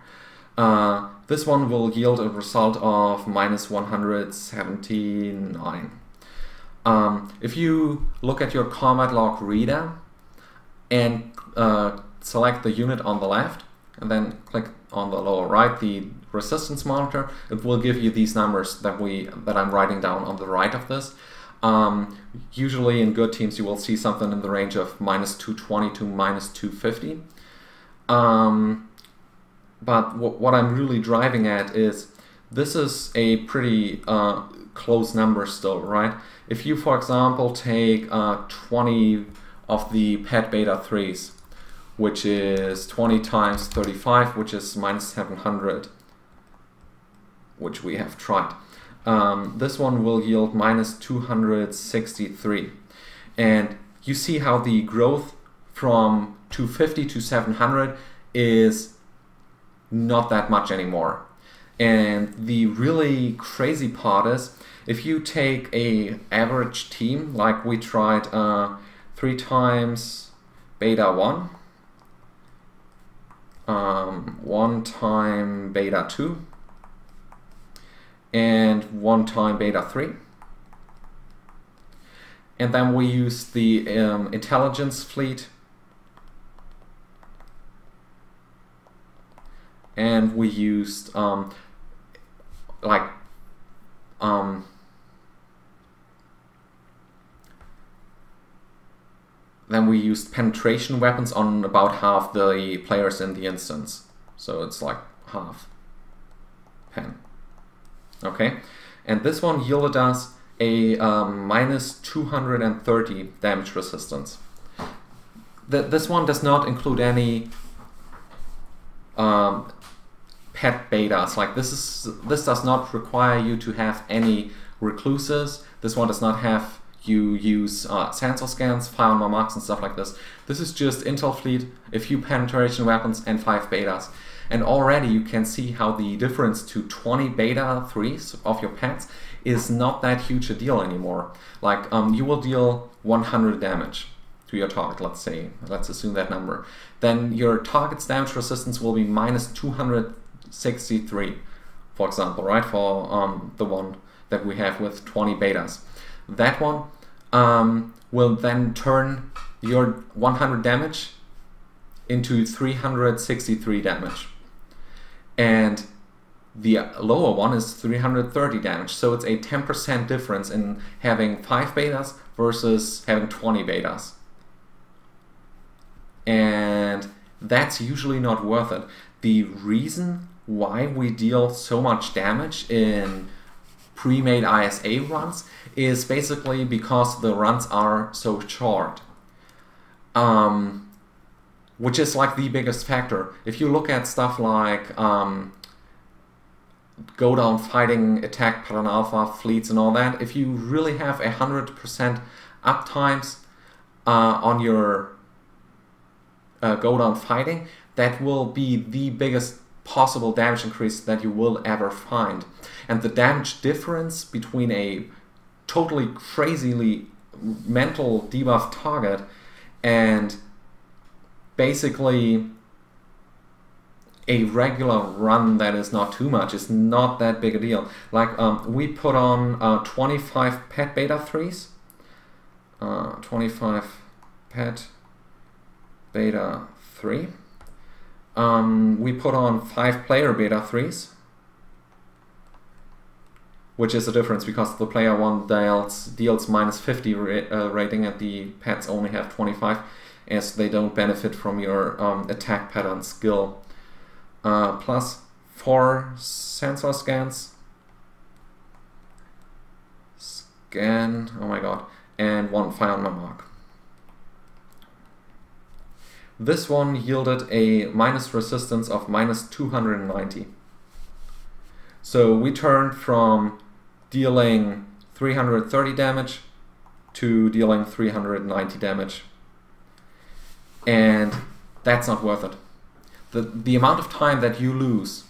this one will yield a result of minus 179. If you look at your combat log reader and select the unit on the left, and then click on the lower right, the resistance monitor, it will give you these numbers that I'm writing down on the right of this. Usually in good teams you will see something in the range of minus 220 to minus 250. But what I'm really driving at is this is a pretty close number still, right? If you, for example, take 20 of the pet beta 3s, which is 20 times 35, which is minus 700, which we have tried. This one will yield minus 263. And you see how the growth from 250 to 700 is not that much anymore. And the really crazy part is, if you take a average team, like we tried 3 times beta 1, 1 time beta 2, and 1 time beta 3. And then we use the intelligence fleet, and we used then we used penetration weapons on about half the players in the instance. So it's like half pen. Okay, and this one yielded us a minus 230 damage resistance. This one does not include any pet betas. Like this does not require you to have any recluses. This one does not have you use sensor scans, fire on more marks and stuff like this. This is just Intel Fleet, a few penetration weapons and 5 betas. And already you can see how the difference to 20 beta 3s of your pets is not that huge a deal anymore. Like you will deal 100 damage to your target, let's say. Let's assume that number. Then your target's damage resistance will be minus 263, for example, right? For the one that we have with 20 betas. That one will then turn your 100 damage into 363 damage. And the lower one is 330 damage. So it's a 10% difference in having 5 betas versus having 20 betas. And that's usually not worth it. The reason why we deal so much damage in pre-made ISA runs is basically because the runs are so short. Which is like the biggest factor. If you look at stuff like go down fighting, attack pattern alpha, fleets and all that, if you really have 100% uptimes on your go down fighting, that will be the biggest possible damage increase that you will ever find. And the damage difference between a totally crazily mental debuff target and basically a regular run that is not too much is not that big a deal. Like we put on 25 pet beta 3s, 25 pet beta 3. We put on 5 player beta 3s, which is a difference because the player one deals minus 50 rating and the pets only have 25, as they don't benefit from your attack pattern skill. Plus 4 sensor scans, oh my god, and 1 fire on my mark. This one yielded a minus resistance of minus 290. So we turned from dealing 330 damage to dealing 390 damage. And that's not worth it. The amount of time that you lose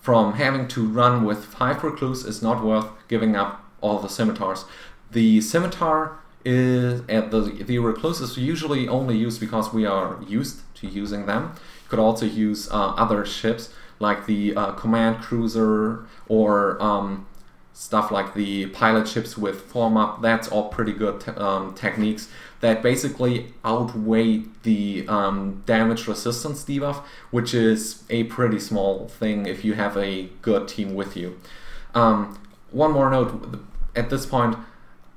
from having to run with 5 recluse is not worth giving up all the scimitars. The scimitar is the recluse is usually only used because we are used to using them. You could also use other ships like the command cruiser or stuff like the pilot ships with form up. That's all pretty good techniques that basically outweigh the damage resistance debuff, which is a pretty small thing if you have a good team with you. One more note, at this point,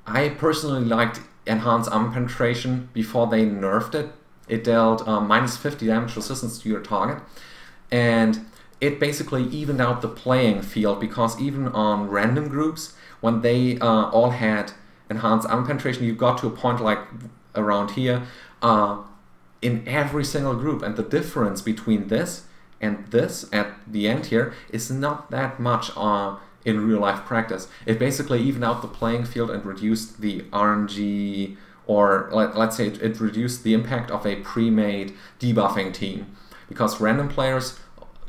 I personally liked enhanced armor penetration before they nerfed it. It dealt minus 50 damage resistance to your target, and it basically evened out the playing field, because even on random groups, when they all had enhanced armor penetration, you got to a point like around here in every single group, and the difference between this and this at the end here is not that much in real life practice. It basically evened out the playing field and reduced the RNG, or let's say it reduced the impact of a pre-made debuffing team, because random players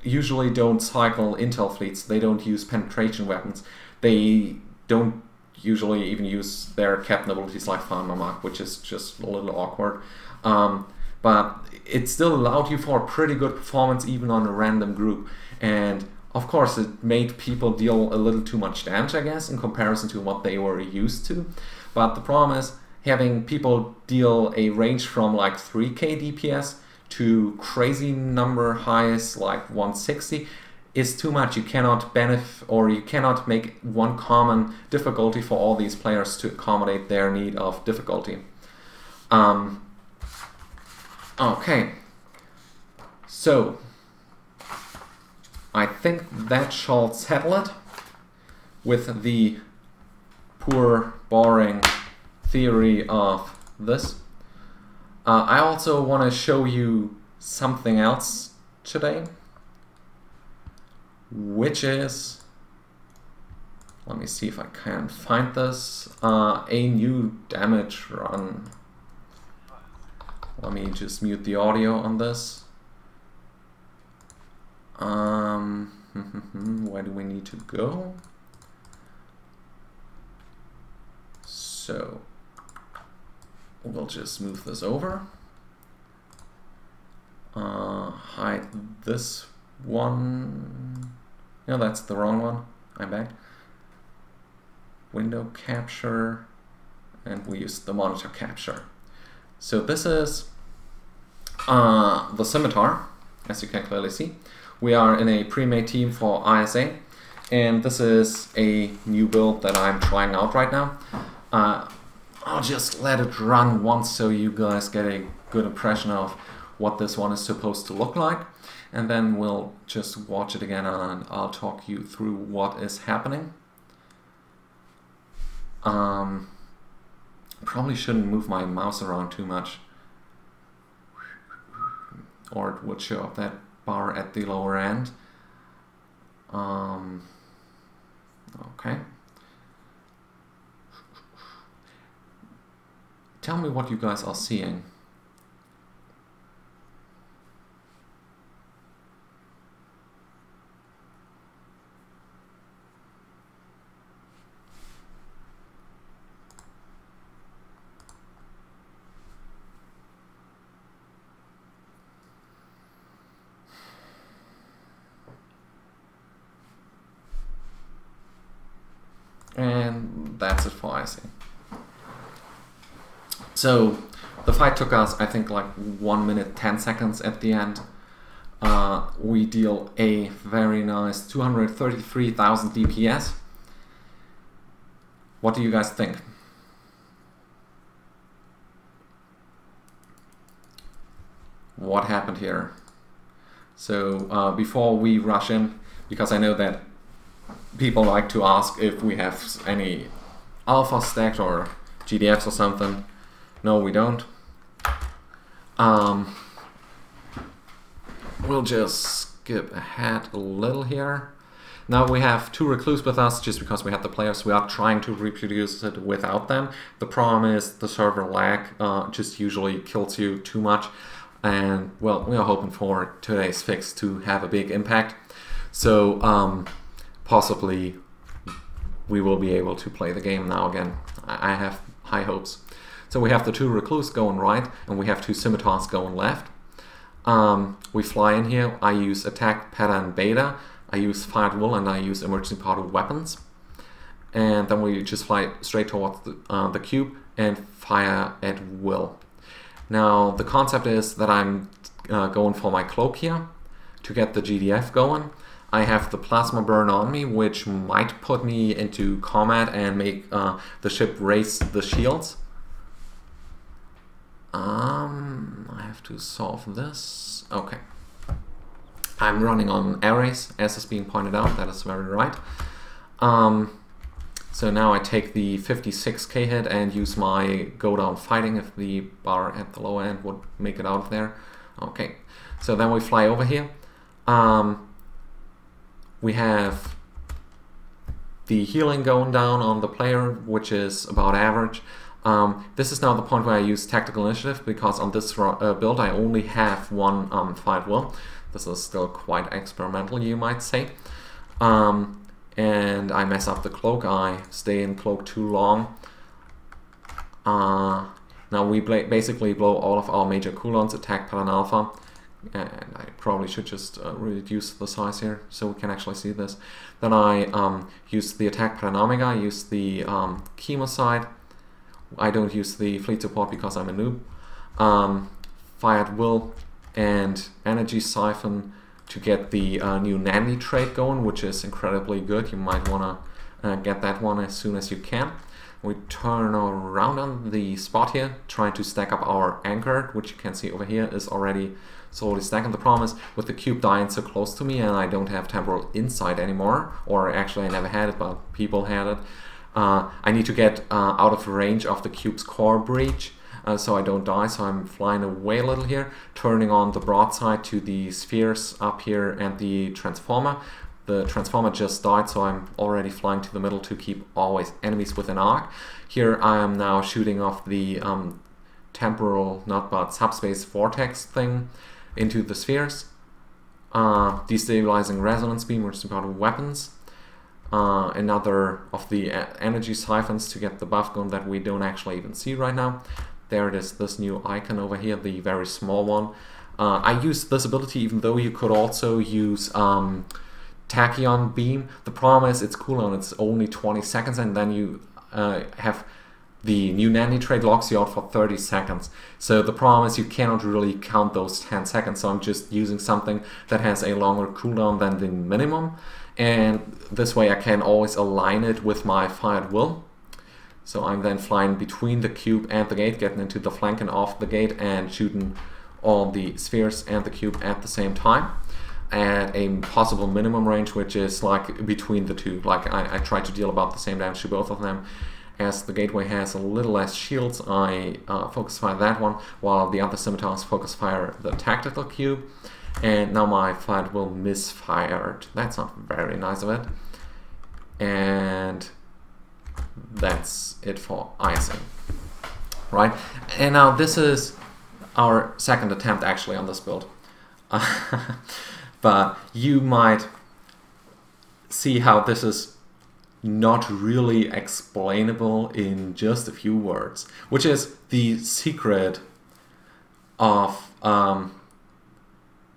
usually don't cycle intel fleets, they don't use penetration weapons, they don't usually even use their captain abilities like Farmer Mark, which is just a little awkward. But it still allowed you for a pretty good performance even on a random group. And of course it made people deal a little too much damage, I guess, in comparison to what they were used to. But the problem is having people deal a range from like 3k DPS to crazy number highs like 160 is too much. You cannot benefit, or you cannot make one common difficulty for all these players to accommodate their need of difficulty. Okay, so I think that shall settle it with the poor, boring theory of this. I also want to show you something else today, which is, let me see if I can find this, a new damage run. Let me just mute the audio on this. Where do we need to go? So we'll just move this over. Hide this one. No, that's the wrong one. I'm back. Window capture, and we use the monitor capture. So this is the scimitar, as you can clearly see. We are in a pre-made team for ISA, and this is a new build that I'm trying out right now. I'll just let it run once so you guys get a good impression of what this one is supposed to look like, and then we'll just watch it again and I'll talk you through what is happening. Probably shouldn't move my mouse around too much, or it would show up that bar at the lower end. Okay. Tell me what you guys are seeing. And that's it for icing. So the fight took us, I think, like 1 minute 10 seconds at the end. We deal a very nice 233,000 DPS. What do you guys think? What happened here? So before we rush in, because I know that people like to ask if we have any alpha stacked or GDFs or something. No, we don't. We'll just skip ahead a little here. Now we have 2 recluse with us just because we have the players. We are trying to reproduce it without them. The problem is the server lag just usually kills you too much. And well, we are hoping for today's fix to have a big impact. So possibly we will be able to play the game now again. I have high hopes. So we have the 2 recluse going right, and we have 2 scimitars going left. We fly in here. I use attack pattern beta, I use fired wool, and I use emergency powder weapons. And then we just fly straight towards the cube and fire at will. Now the concept is that I'm going for my cloak here to get the GDF going. I have the plasma burn on me, which might put me into combat and make the ship raise the shields. I have to solve this. Okay. I'm running on arrays, as is being pointed out. That is very right. So now I take the 56k hit and use my go down fighting if the bar at the lower end would make it out of there. Okay. So then we fly over here. We have the healing going down on the player, which is about average. This is now the point where I use tactical initiative, because on this build I only have 1 fight will. This is still quite experimental, you might say. And I mess up the cloak. I stay in cloak too long. Now we basically blow all of our major cooldowns, attack pattern alpha. And I probably should just reduce the size here so we can actually see this. Then I use the attack pattern omega, I use the chemo side. I don't use the fleet support because I'm a noob. Fired will and energy siphon to get the new Nanny trait going, which is incredibly good. You might want to get that one as soon as you can. We turn around on the spot here, trying to stack up our anchor, which you can see over here is already slowly stacking. The problem is with the cube dying so close to me and I don't have temporal insight anymore, or actually I never had it, but people had it. I need to get out of range of the cube's core breach so I don't die, so I'm flying away a little here, turning on the broadside to the spheres up here and the transformer. The transformer just died, so I'm already flying to the middle to keep always enemies within arc. Here I am now shooting off the temporal, not but subspace vortex thing into the spheres. Destabilizing resonance beam, which is part of weapons. Another of the energy siphons to get the buff going that we don't actually even see right now. There it is, this new icon over here, the very small one. I use this ability even though you could also use Tachyon Beam. The problem is its cooldown, it's only 20 seconds, and then you have the new nanny trade locks you out for 30 seconds. So the problem is you cannot really count those 10 seconds, so I'm just using something that has a longer cooldown than the minimum. And this way I can always align it with my fired will. So I'm then flying between the cube and the gate, getting into the flanking of the gate and shooting all the spheres and the cube at the same time at a possible minimum range, which is like between the two. Like I try to deal about the same damage to both of them. As the gateway has a little less shields, I focus fire that one, while the other scimitars focus fire the tactical cube. And now my fired will misfired. That's not very nice of it. And that's it for icing. Right? And now this is our second attempt actually on this build. But you might see how this is not really explainable in just a few words, which is the secret of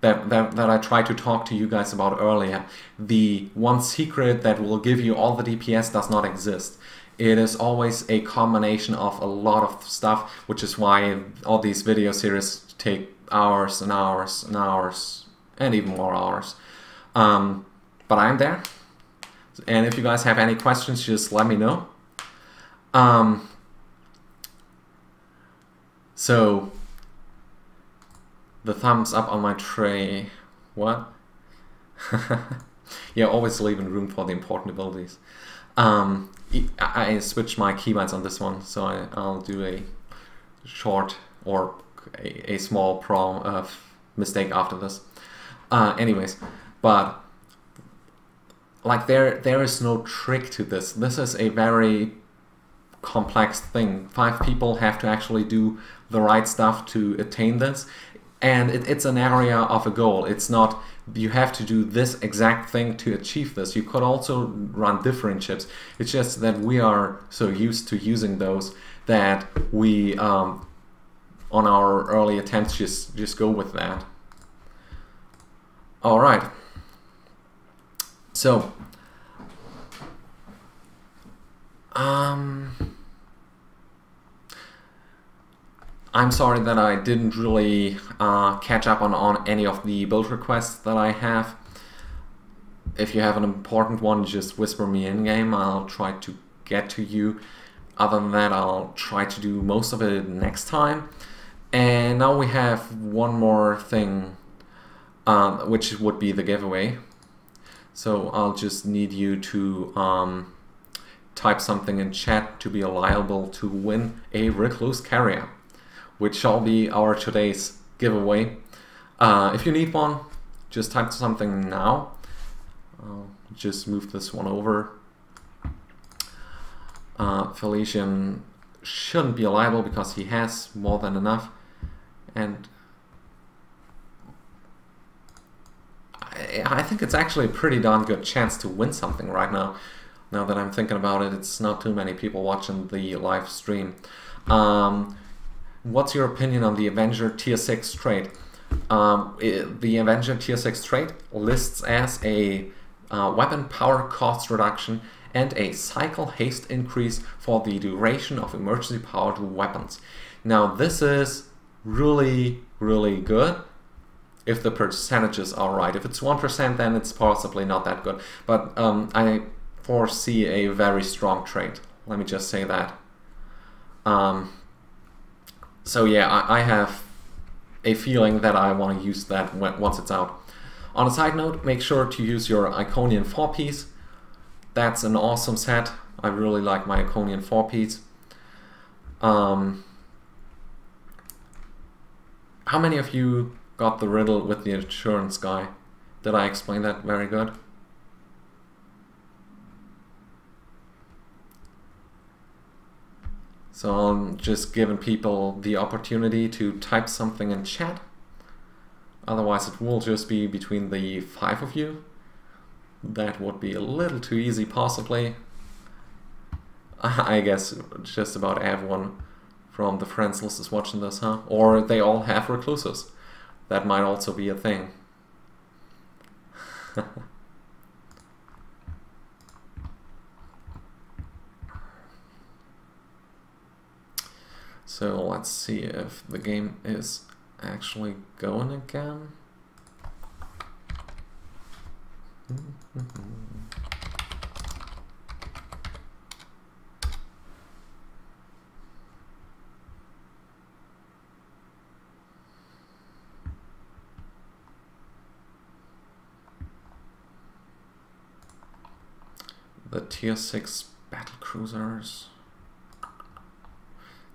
that I tried to talk to you guys about earlier. The one secret that will give you all the DPS does not exist. It is always a combination of a lot of stuff, which is why all these video series take hours and hours and hours and even more hours. But I'm there. And if you guys have any questions, just let me know. So the thumbs up on my tray. What? Yeah, always leaving room for the important abilities. I switched my keybinds on this one, so I'll do a short or a small mistake after this. Anyways, but like there is no trick to this. This is a very complex thing. 5 people have to actually do the right stuff to attain this. And it's an area of a goal. It's not you have to do this exact thing to achieve this. You could also run different chips. It's just that we are so used to using those that we on our early attempts just go with that. All right. So I'm sorry that I didn't really catch up on any of the build requests that I have. If you have an important one, just whisper me in-game. I'll try to get to you. Other than that, I'll try to do most of it next time. And now we have one more thing, which would be the giveaway. So I'll just need you to type something in chat to be liable to win a Recluse Carrier, which shall be our today's giveaway. If you need one, just type something now. I'll just move this one over. Felician shouldn't be liable because he has more than enough. And I think it's actually a pretty darn good chance to win something right now. Now that I'm thinking about it, it's not too many people watching the live stream. What's your opinion on the Avenger Tier 6 trait? The Avenger Tier 6 trait lists as a weapon power cost reduction and a cycle haste increase for the duration of emergency powered weapons. Now this is really, really good if the percentages are right. If it's 1%, then it's possibly not that good. But I foresee a very strong trait. Let me just say that. So yeah, I have a feeling that I want to use that once it's out. On a side note, make sure to use your Iconian 4-piece. That's an awesome set. I really like my Iconian 4-piece. How many of you got the riddle with the insurance guy? Did I explain that very good? So I'm just giving people the opportunity to type something in chat. Otherwise it will just be between the 5 of you. That would be a little too easy possibly. I guess just about everyone from the friends list is watching this, huh? Or they all have recluses. That might also be a thing. So let's see if the game is actually going again. The tier 6 battle cruisers.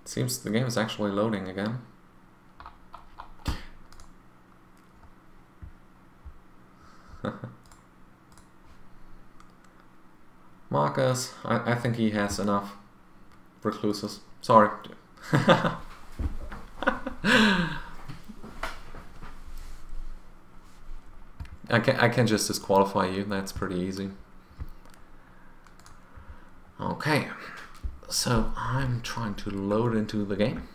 It seems the game is actually loading again. Marcus, I think he has enough recluses. Sorry. I can just disqualify you, that's pretty easy. Okay, so I'm trying to load into the game.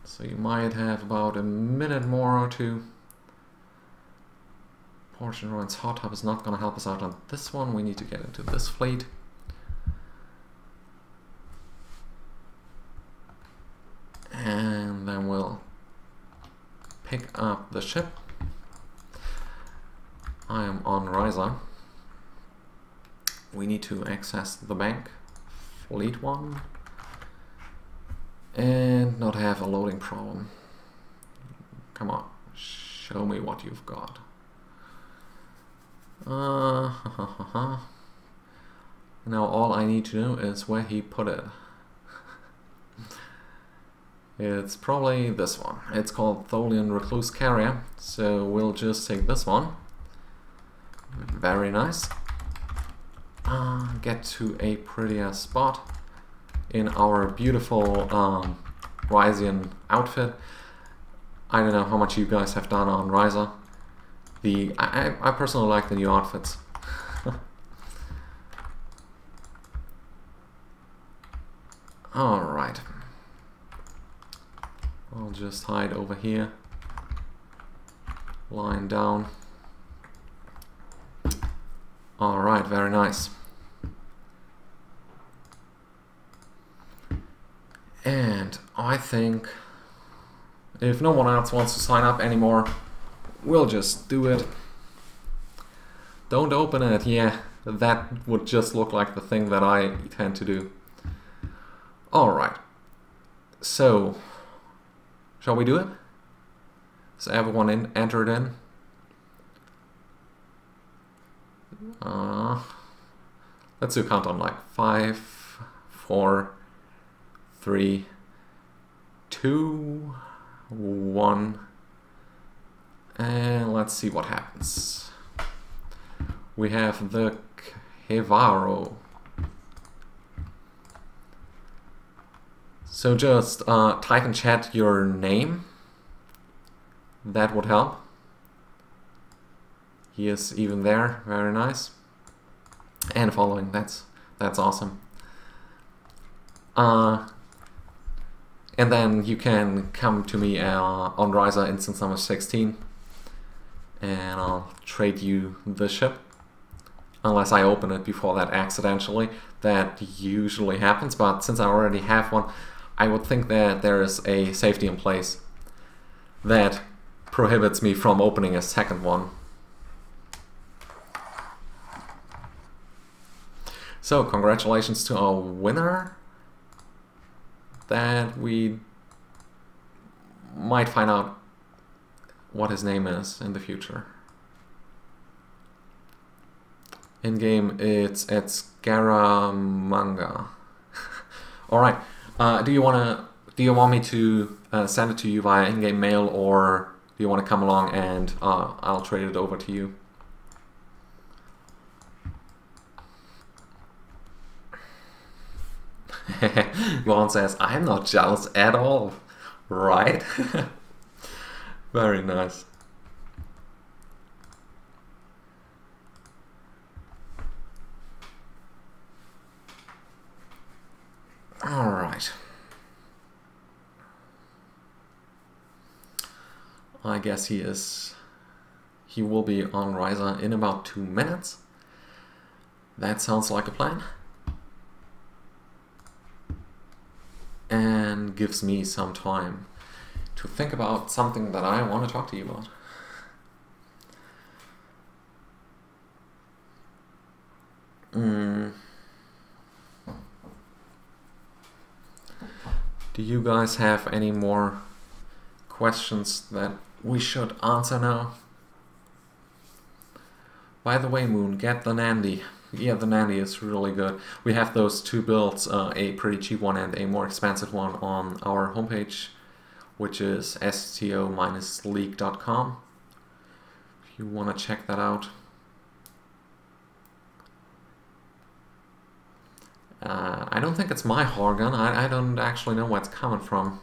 So you might have about a minute more or two. Portion Ryan's hot tub is not going to help us out on this one. We need to get into this fleet. And then we'll pick up the ship. I am on Ryza. We need to access the bank, fleet 1, and not have a loading problem. Come on, show me what you've got. Now all I need to know is where he put it. It's probably this one. It's called Tholian Recluse Carrier, so we'll just take this one. Very nice. Get to a prettier spot in our beautiful Ryzian outfit. I don't know how much you guys have done on Ryza. I personally like the new outfits. Alright. I'll just hide over here. Lying down. Alright, very nice. And I think if no one else wants to sign up anymore, we'll just do it. Don't open it, yeah, that would just look like the thing that I tend to do. Alright, so shall we do it? Is everyone entered in? Let's do a countdown like 5, 4, 3, 2, 1, and let's see what happens. We have the Kevaro. So just type in chat your name. That would help. He is even there, very nice. And following, that's awesome. And then you can come to me on Ryza instance number 16, and I'll trade you the ship. Unless I open it before that accidentally. That usually happens, but since I already have one, I would think that there is a safety in place that prohibits me from opening a second one. So, congratulations to our winner. That we might find out what his name is in the future. In game, it's at Scaramanga. All right. Do you want me to send it to you via in-game mail, or do you want to come along and I'll trade it over to you? Juan says, I'm not jealous at all, right? Very nice. All right. I guess he will be on Riser in about 2 minutes. That sounds like a plan. And gives me some time to think about something that I want to talk to you about. Do you guys have any more questions that we should answer now? By the way, Moon, get the Nandy. Yeah, the Nandy is really good. We have those two builds, a pretty cheap one and a more expensive one, on our homepage, which is sto-league.com. If you want to check that out. I don't think it's my Horgun. I don't actually know where it's coming from.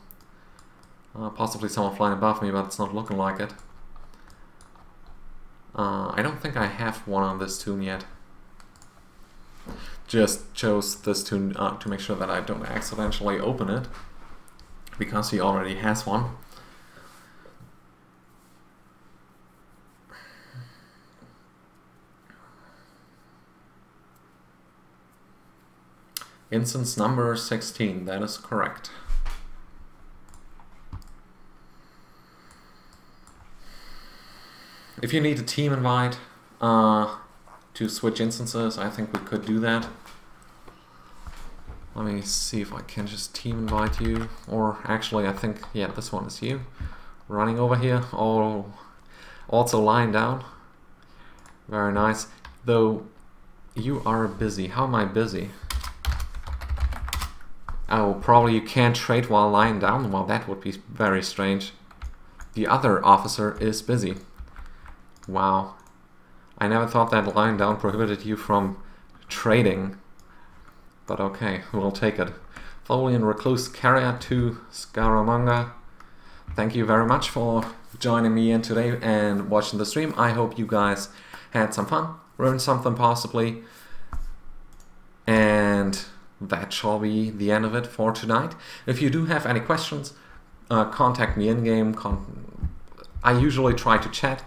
Possibly someone flying above me, but it's not looking like it. I don't think I have one on this tune yet. Just chose this tune to make sure that I don't accidentally open it, because he already has one. Instance number 16, that is correct. If you need a team invite to switch instances, I think we could do that. Let me see if I can just team invite you. Or actually, I think, yeah, this one is you. Running over here, also lying down. Very nice. Though, you are busy. How am I busy? Oh, probably you can't trade while lying down? Well, that would be very strange. The other officer is busy. Wow. I never thought that lying down prohibited you from trading. But okay, we'll take it. Folian Recluse Carrier to Scaramanga. Thank you very much for joining me in today and watching the stream. I hope you guys had some fun, learned something possibly. And that shall be the end of it for tonight. If you do have any questions, contact me in-game. I usually try to chat.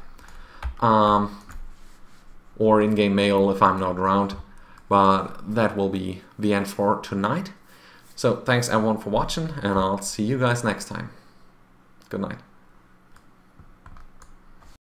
Or in-game mail if I'm not around. But that will be the end for tonight. So thanks everyone for watching, and I'll see you guys next time. Good night.